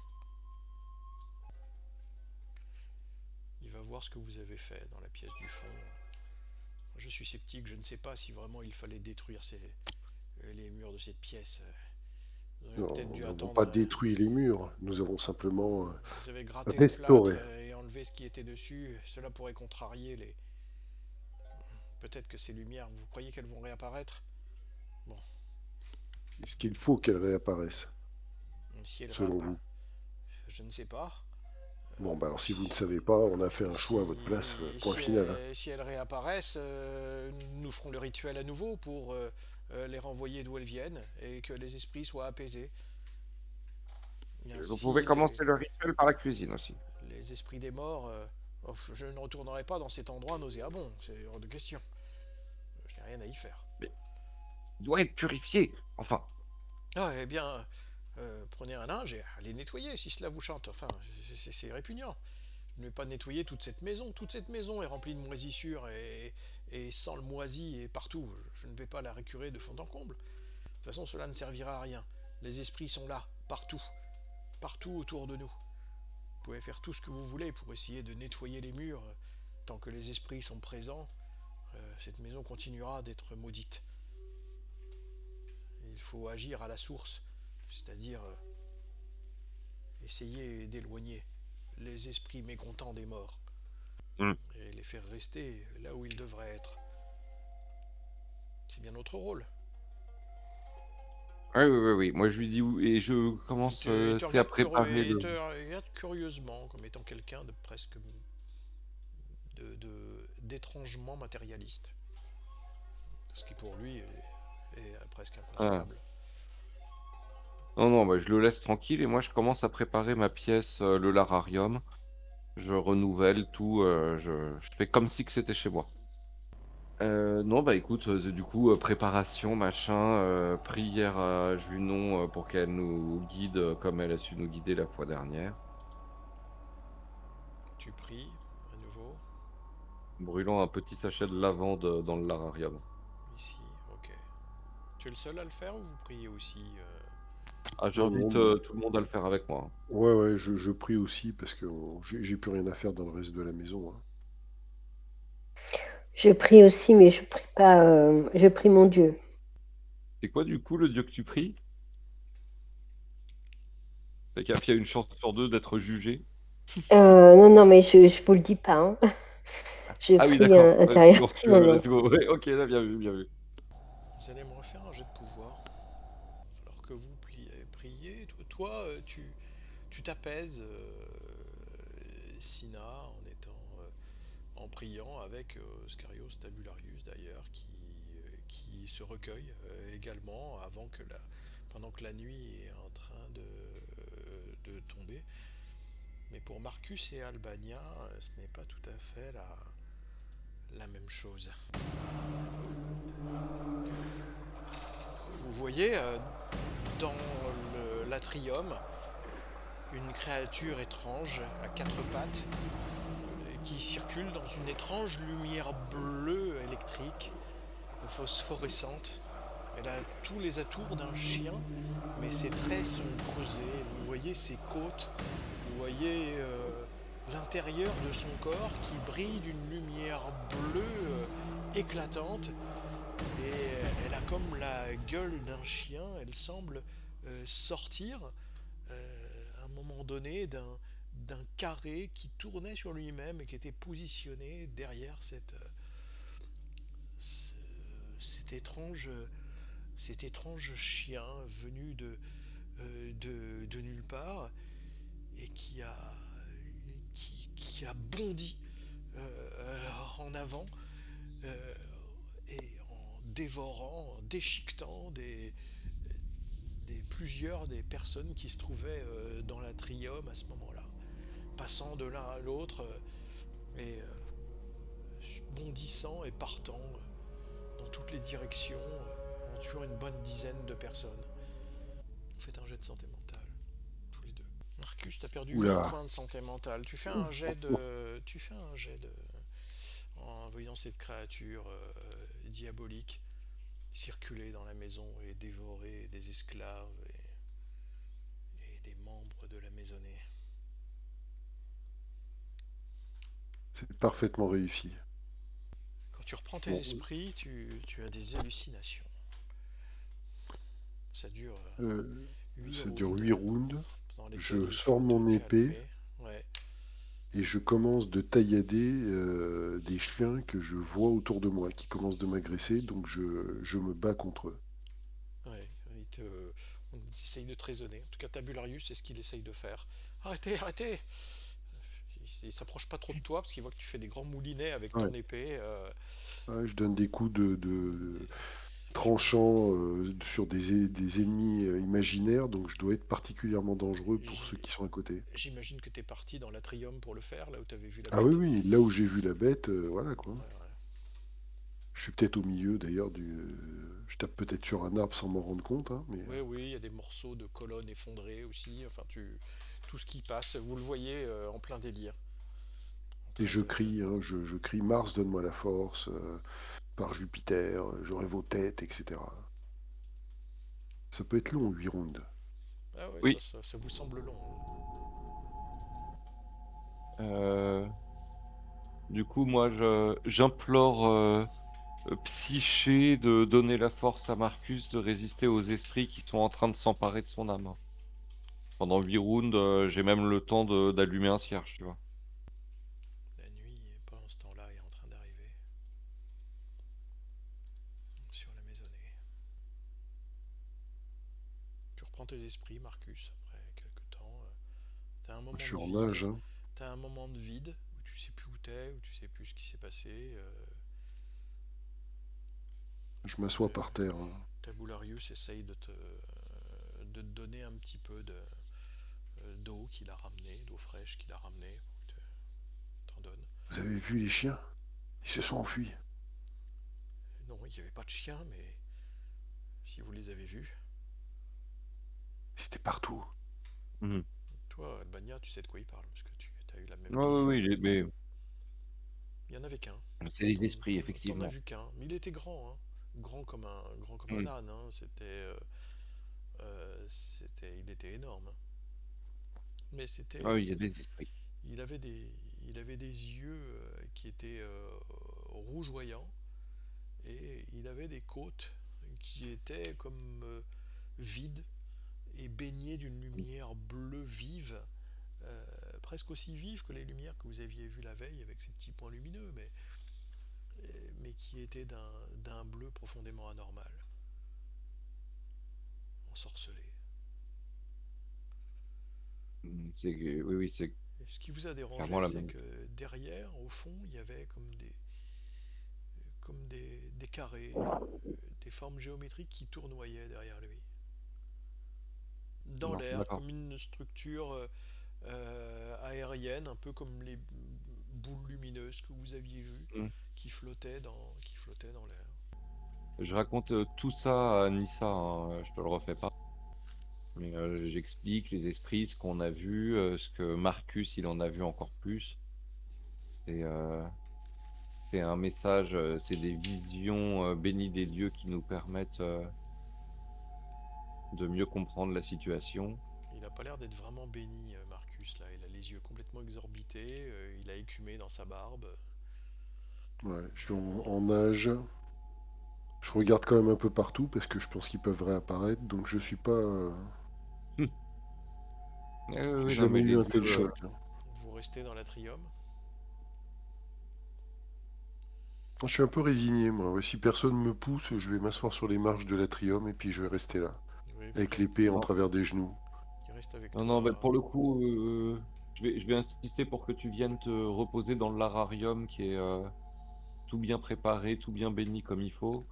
Il va voir ce que vous avez fait dans la pièce du fond. Je suis sceptique, je ne sais pas si vraiment il fallait détruire les murs de cette pièce. Nous aurions Non, peut-être dû nous n'avons attendre. pas détruit les murs, nous avons simplement Vous avez gratté le plâtre restauré. et enlevé ce qui était dessus. Cela pourrait contrarier les. Peut-être que ces lumières, vous croyez qu'elles vont réapparaître? Bon, Est-ce qu'il faut qu'elles réapparaissent, si elles selon réapparaissent, vous? je ne sais pas. Bon, bah alors si vous ne Si, savez pas, on a fait un choix à votre place, point final, hein. si elles réapparaissent, nous ferons le rituel à nouveau pour les renvoyer d'où elles viennent et que les esprits soient apaisés. Et vous pouvez ainsi, commencer le rituel par la cuisine aussi. les esprits des morts. Je ne retournerai pas dans cet endroit nauséabond, c'est hors de question. Je n'ai rien à y faire. Mais il doit être purifié. Enfin, Ah, eh bien, prenez un linge et allez nettoyer si cela vous chante. Enfin, c'est répugnant. Je ne vais pas nettoyer toute cette maison. Toute cette maison est remplie de moisissures et sent le moisi et partout. Je ne vais pas la récurer de fond en comble. De toute façon, cela ne servira à rien. Les esprits sont là, partout. Partout autour de nous. Vous pouvez faire tout ce que vous voulez pour essayer de nettoyer les murs. Tant que les esprits sont présents, cette maison continuera d'être maudite. Il faut agir à la source, c'est-à-dire essayer d'éloigner les esprits mécontents des morts. Hmm. et les faire rester là où ils devraient être. C'est bien notre rôle. Oui, oui, oui, oui. Moi, je lui dis où et je commence Il te tu sais, à regarde, préparer il le. te regarde curieusement, comme étant quelqu'un de presque d'étrangement matérialiste. Ce qui pour lui est presque Ah. inconcevable. Non, non, bah, je le laisse tranquille et moi, je commence à préparer ma pièce, le lararium. Je renouvelle tout, je fais comme si que c'était chez moi. Non, bah, écoute, du coup, préparation, machin, prière à Junon, pour qu'elle nous guide, comme elle a su nous guider la fois dernière. Tu pries à nouveau, Brûlant un petit sachet de lavande, dans le lararium. ici, ok. Tu es le seul à le faire ou vous priez aussi Ah, Non, non, j'invite, tout le monde à le faire avec moi, hein. ouais, ouais, je prie aussi parce que j'ai plus rien à faire dans le reste de la maison, hein. Je prie aussi, mais je prie pas. Je prie mon Dieu. C'est quoi, du coup, le dieu que tu pries? C'est qu'il y a une chance sur 2 d'être jugé? Non, non, mais je vous le dis pas, hein. Je Ah oui, prie d'accord. intérieur. Bon, Non, non. let's go. Ouais, OK, là, bien vu, bien vu. Vous allez me refaire un jet de pouvoir. Alors que vous priez, tu t'apaises, Sina, en priant avec Scarios Tabularius d'ailleurs, qui se recueille également pendant que la nuit est en train de tomber. Mais pour Marcus et Albania, ce n'est pas tout à fait la même chose. Vous voyez dans l'atrium une créature étrange à quatre pattes qui circule dans une étrange lumière bleue électrique, phosphorescente. Elle a tous les atours d'un chien, mais ses traits sont creusés. Vous voyez ses côtes, vous voyez l'intérieur de son corps qui brille d'une lumière bleue éclatante. Et elle a comme la gueule d'un chien. Elle semble sortir à un moment donné d'un carré qui tournait sur lui-même et qui était positionné derrière ce- cet étrange chien venu de nulle part et qui a bondi en avant euh, et en dévorant, en déchiquetant plusieurs des personnes qui se trouvaient dans l'atrium à ce moment-là, passant de l'un à l'autre et bondissant et partant dans toutes les directions en tuant une bonne dizaine de personnes. Vous faites un jet de santé mentale, tous les deux. Marcus, t'as perdu 8 Oula. points de santé mentale. Tu fais un jet de. En voyant cette créature diabolique circuler dans la maison et dévorer des esclaves et des membres de la maisonnée. C'est parfaitement réussi. Quand tu reprends tes Bon, esprits, tu as des hallucinations. Ça dure euh, 8 ça dure rounds 8 rounds. pendant lesquels Je il sors faut te mon épée calmer. Ouais, et je commence de taillader des chiens que je vois autour de moi qui commencent de m'agresser, donc je me bats contre eux. ouais. On essaye de te raisonner. En tout cas, Tabularius, c'est ce qu'il essaye de faire. Arrêtez, arrêtez. Il s'approche pas trop de toi parce qu'il voit que tu fais des grands moulinets avec Ouais, ton épée. ouais, je donne des coups de J'imagine tranchants sur des ennemis imaginaires, donc je dois être particulièrement dangereux pour ceux J'- qui sont à côté. J'imagine que t'es parti dans l'atrium pour le faire, là où t'avais vu la Ah oui, bête. oui, là où j'ai vu la bête, voilà quoi. Ouais, ouais. Je suis peut-être au milieu d'ailleurs du. Je tape peut-être sur un arbre sans m'en rendre compte, hein, mais. Oui, oui, il y a des morceaux de colonnes effondrées aussi. Enfin, tout ce qui passe, vous le voyez en plein délire. En Et train je de. crie, hein, je crie Mars, donne-moi la force, par Jupiter, j'aurai vos têtes, etc. Ça peut être long, 8 rounds. Ah ouais, Oui, ça vous semble long. heu, du coup, moi, j'implore, Psyché de donner la force à Marcus de résister aux esprits qui sont en train de s'emparer de son âme. Pendant 8 rounds, j'ai même le temps d'allumer un cierge, tu vois? La nuit est pas tes esprits, Marcus, après quelques temps. T'as un Je moment suis de en vide. nage, hein. T'as un moment de vide où tu sais plus où t'es, où tu sais plus ce qui s'est passé. Je m'assois par terre, hein. Tabularius essaye de te donner un petit peu d'eau qu'il a ramené, d'eau fraîche qu'il a ramené. T'en donne. Vous avez vu les chiens? Ils se sont enfuis. Non, il n'y avait pas de chien, mais si vous les avez vus. C'était partout. Mhm. Toi, Albania, tu sais de quoi il parle, parce que tu as eu la même Ouais, ouais, vision. oui, mais Il y en avait qu'un. c'est les esprits, T'en as effectivement. vu qu'un. Mais il était grand, hein. Grand comme un Mhm. âne, hein. Il était énorme. Mais Ah oui, il y a des esprits. il avait des, il avait des yeux qui étaient rougeoyants et il avait des côtes qui étaient comme vides et baignées d'une lumière bleue vive, presque aussi vive que les lumières que vous aviez vues la veille avec ces petits points lumineux, mais qui étaient d'un bleu profondément anormal, ensorcelé. Oui, oui, c'est Et ce qui vous a clairement dérangé, la c'est même. que derrière, au fond, il y avait comme des carrés, des formes géométriques qui tournoyaient derrière lui. Dans Non, l'air, d'accord. comme une structure aérienne, un peu comme les boules lumineuses que vous aviez vues, Mhm. qui flottaient dans l'air. Je raconte tout ça à Nissa, hein, je te le refais pas. Mais j'explique les esprits, ce qu'on a vu, ce que Marcus il en a vu encore plus. Et c'est un message, c'est des visions bénies des dieux qui nous permettent de mieux comprendre la situation. Il n'a pas l'air d'être vraiment béni, Marcus, là. Il a les yeux complètement exorbités, il a écumé dans sa barbe. Ouais, je suis en nage. Je regarde quand même un peu partout parce que je pense qu'ils peuvent réapparaître. Donc je suis pas. Oui, J'ai oui, non, jamais mais eu les un tel dieux, choc, hein. Vous restez dans l'atrium. Je suis un peu résigné, moi. Ouais, si personne me pousse, je vais m'asseoir sur les marches de l'atrium et puis je vais rester là, Oui, bah, avec l'épée en non, travers des genoux. il reste avec non, non, bah, toi. pour le coup, je vais insister pour que tu viennes te reposer dans le lararium qui est tout bien préparé, tout bien béni comme il faut,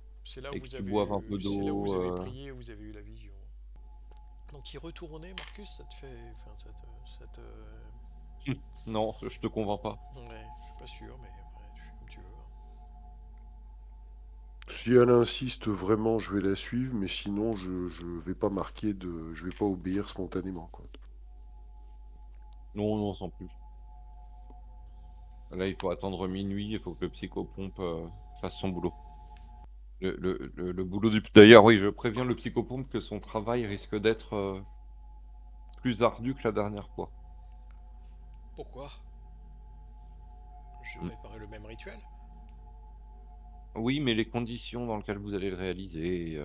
et que tu boives un peu C'est là où vous d'eau. avez prié, où vous avez eu la vision. Donc y retourner, Marcus, ça te fait, enfin, Non, je te convainc pas. ouais, je suis pas sûr, mais après tu fais comme tu veux, hein. Si elle insiste vraiment, je vais la suivre, mais sinon, je vais pas je vais pas obéir spontanément, quoi. Non, non, sans plus. Là, il faut attendre minuit, il faut que le psychopompe fasse son boulot. Le boulot du... D'ailleurs, oui, je préviens le psychopompe que son travail risque d'être plus ardu que la dernière fois. Pourquoi? Je Mm. préparais le même rituel. Oui, mais les conditions dans lesquelles vous allez le réaliser,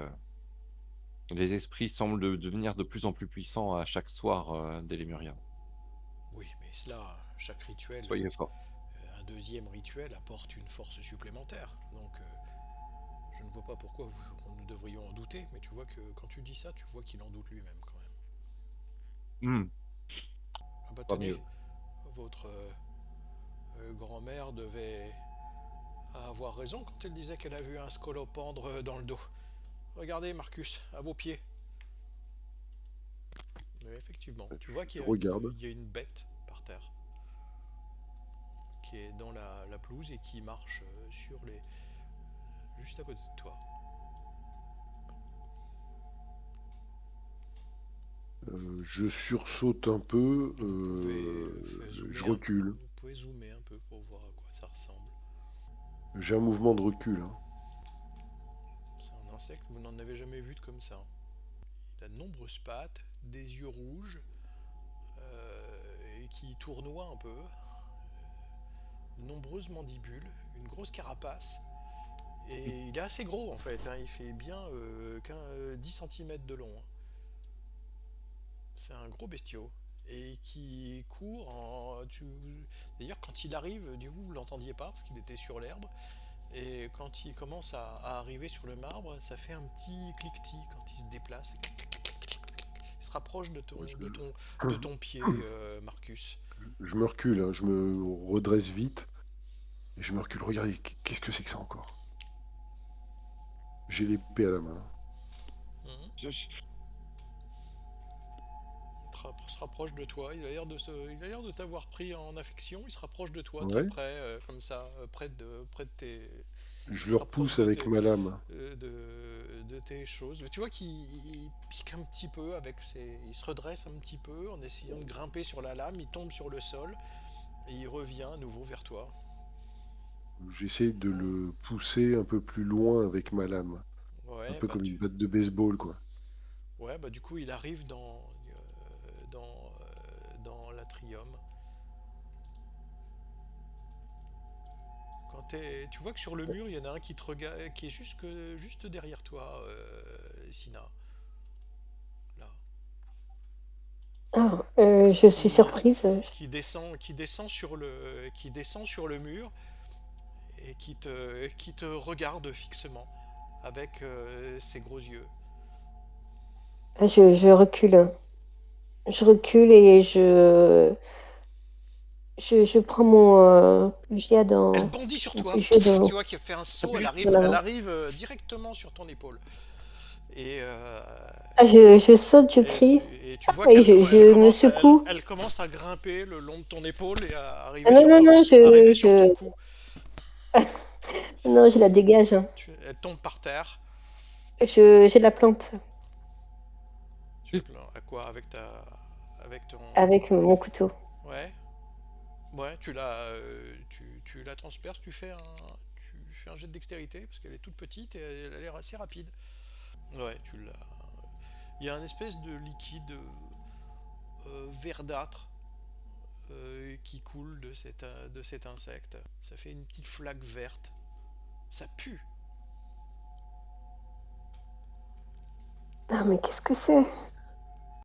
les esprits semblent devenir de plus en plus puissants à chaque soir des Lémuriens. Oui, mais cela, chaque rituel, Soyez forts. un deuxième rituel apporte une force supplémentaire. Donc je ne vois pas pourquoi nous devrions en douter, mais tu vois que quand tu dis ça, tu vois qu'il en doute lui-même quand même. Hmm, Ah bah pas tenez, mieux. votre grand-mère devait avoir raison quand elle disait qu'elle a vu un scolopendre dans le dos. Regardez, Marcus, à vos pieds. Mais effectivement, tu vois Je regarde. il y a une bête par terre qui est dans la pelouse et qui marche juste à côté de toi. Je sursaute un peu. Vous pouvez Je recule. vous pouvez zoomer un peu pour voir à quoi ça ressemble. J'ai un mouvement de recul, hein. C'est un insecte, vous n'en avez jamais vu de comme ça. Il a de nombreuses pattes, des yeux rouges et qui tournoient un peu, de nombreuses mandibules, une grosse carapace. Et il est assez gros en fait, hein, il fait bien 10 cm de long, hein. C'est un gros bestiau. Et qui court D'ailleurs, quand il arrive, du coup, vous l'entendiez pas parce qu'il était sur l'herbe. Et quand il commence à arriver sur le marbre, ça fait un petit cliquetis quand il se déplace. Il se rapproche de ton pied, Marcus. Je me recule, hein, je me redresse vite et je me recule. Regardez, qu'est-ce que c'est que ça encore? J'ai l'épée à la main. Mhm. Je- je- Se rapproche de toi. Il a l'air de t'avoir pris en affection. Il se rapproche de toi, très Ouais. près, comme ça, près de tes. Il Je se le rapproche repousse avec ma lame. de tes choses. Tu vois qu'il pique un petit peu il se redresse un petit peu en essayant de grimper sur la lame. Il tombe sur le sol et il revient à nouveau vers toi. J'essaie de le pousser un peu plus loin avec ma lame. Un Ouais, peu comme une batte de baseball, quoi. ouais, bah du coup, il arrive dans l'atrium. Tu vois que sur le mur, il y en a un qui te regarde, qui est juste derrière toi, Sina. Là. Ah, je suis Qui, surprise. qui descend sur le mur et qui te regarde fixement avec ses gros yeux. Je recule. Je recule et je prends Elle bondit sur mon toi, fusil pouf, tu vois qu'elle fait un saut, dans la elle main. arrive directement sur ton épaule. Et, Ah, je saute, je crie. et tu vois Et je me secoue. elle commence à grimper le long de ton épaule et à Ah, non, non, non, arriver sur ton cou. non, je la dégage. Elle tombe par terre. J'ai la plante À quoi avec ton. avec mon couteau. Ouais. Ouais, tu la transperces, tu fais un jet de dextérité parce qu'elle est toute petite et elle a l'air assez rapide. Ouais, tu l'as. Il y a un espèce de liquide verdâtre qui coule de cet insecte. Ça fait une petite flaque verte. Ça pue. Ah, mais qu'est-ce que c'est?